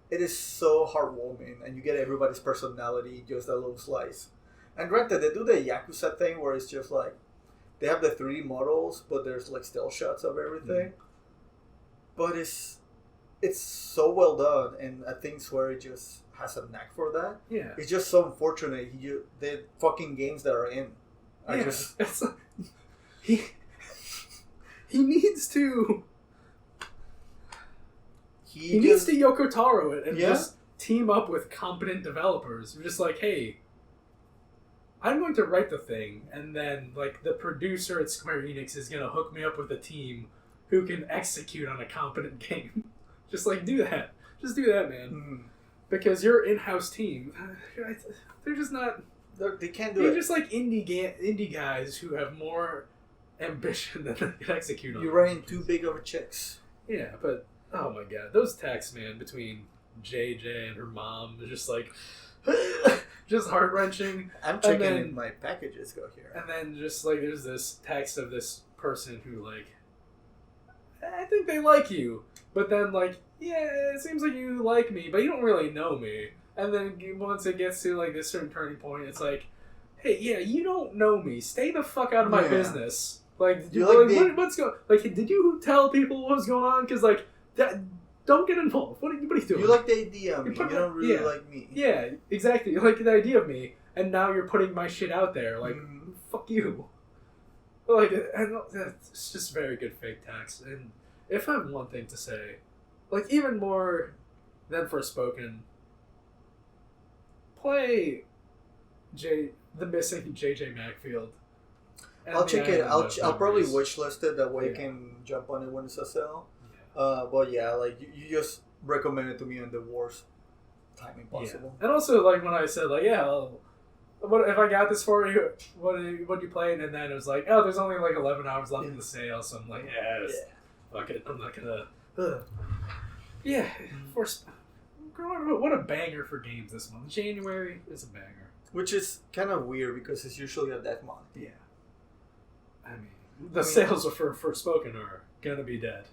S2: it is so heartwarming, and you get everybody's personality just a little slice. And granted, they do the Yakuza thing where it's just like they have the 3D models, but there's like still shots of everything. But it's so well done, and I think Swery just has a knack for that.
S1: Yeah.
S2: It's just so unfortunate the fucking games that are in.
S1: He needs to. He needs to Yoko Taro it and just team up with competent developers. We're just like, hey, I'm going to write the thing, and then like the producer at Square Enix is going to hook me up with a team who can execute on a competent game. Just like do that. Just do that, man. Because your in-house team, they're just not.
S2: They can't do it.
S1: They're just like indie guys who have more ambition than they can execute on.
S2: You're writing too big of a checks.
S1: Yeah, but oh my god, those texts, man, between JJ and her mom, they're just like, just heart wrenching.
S2: I'm checking if my packages go here.
S1: And then just like there's this text of this person who like, I think they like you, but then like, yeah, it seems like you like me, but you don't really know me. And then once it gets to like this certain turning point, it's like, hey, yeah, you don't know me. Stay the fuck out of my business. Like, what's going? Like, did you tell people what was going on? Because like, don't get involved. What are you doing?
S2: You like the idea of me. You don't really like me.
S1: Yeah, exactly. You like the idea of me, and now you're putting my shit out there. Like, fuck you. Like, and it's just very good fake text. And if I have one thing to say, like even more than Forspoken, play the missing JJ Macfield.
S2: I'll check it. I'll probably wishlist it. That way you can jump on it when it's a sale. Yeah. But yeah, like you just recommend it to me in the worst timing possible. Yeah.
S1: And also, like when I said, like, what if I got this for you? What you playing? And then it was like, oh, there's only like 11 hours left in the sale, so I'm like, fuck it. I'm not gonna. Yeah, what a banger for games this month. January is a banger.
S2: Which is kind of weird because it's usually a dead month.
S1: Yeah. I mean, the sales for Forspoken are gonna be dead.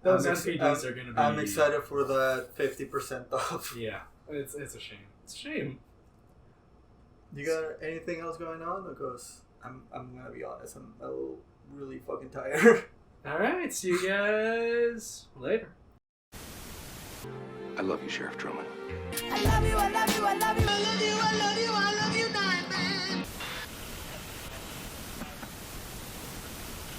S1: Those NPDs are gonna be.
S2: I'm excited for the 50% off.
S1: Yeah, it's a shame. It's a shame.
S2: You got anything else going on? Because I'm gonna be honest, I'm a little really fucking tired.
S1: All right, see you guys later.
S3: I love you, Sheriff Truman.
S4: I love you, I love you, I love you, I love you, I love you, I love you, Diamond.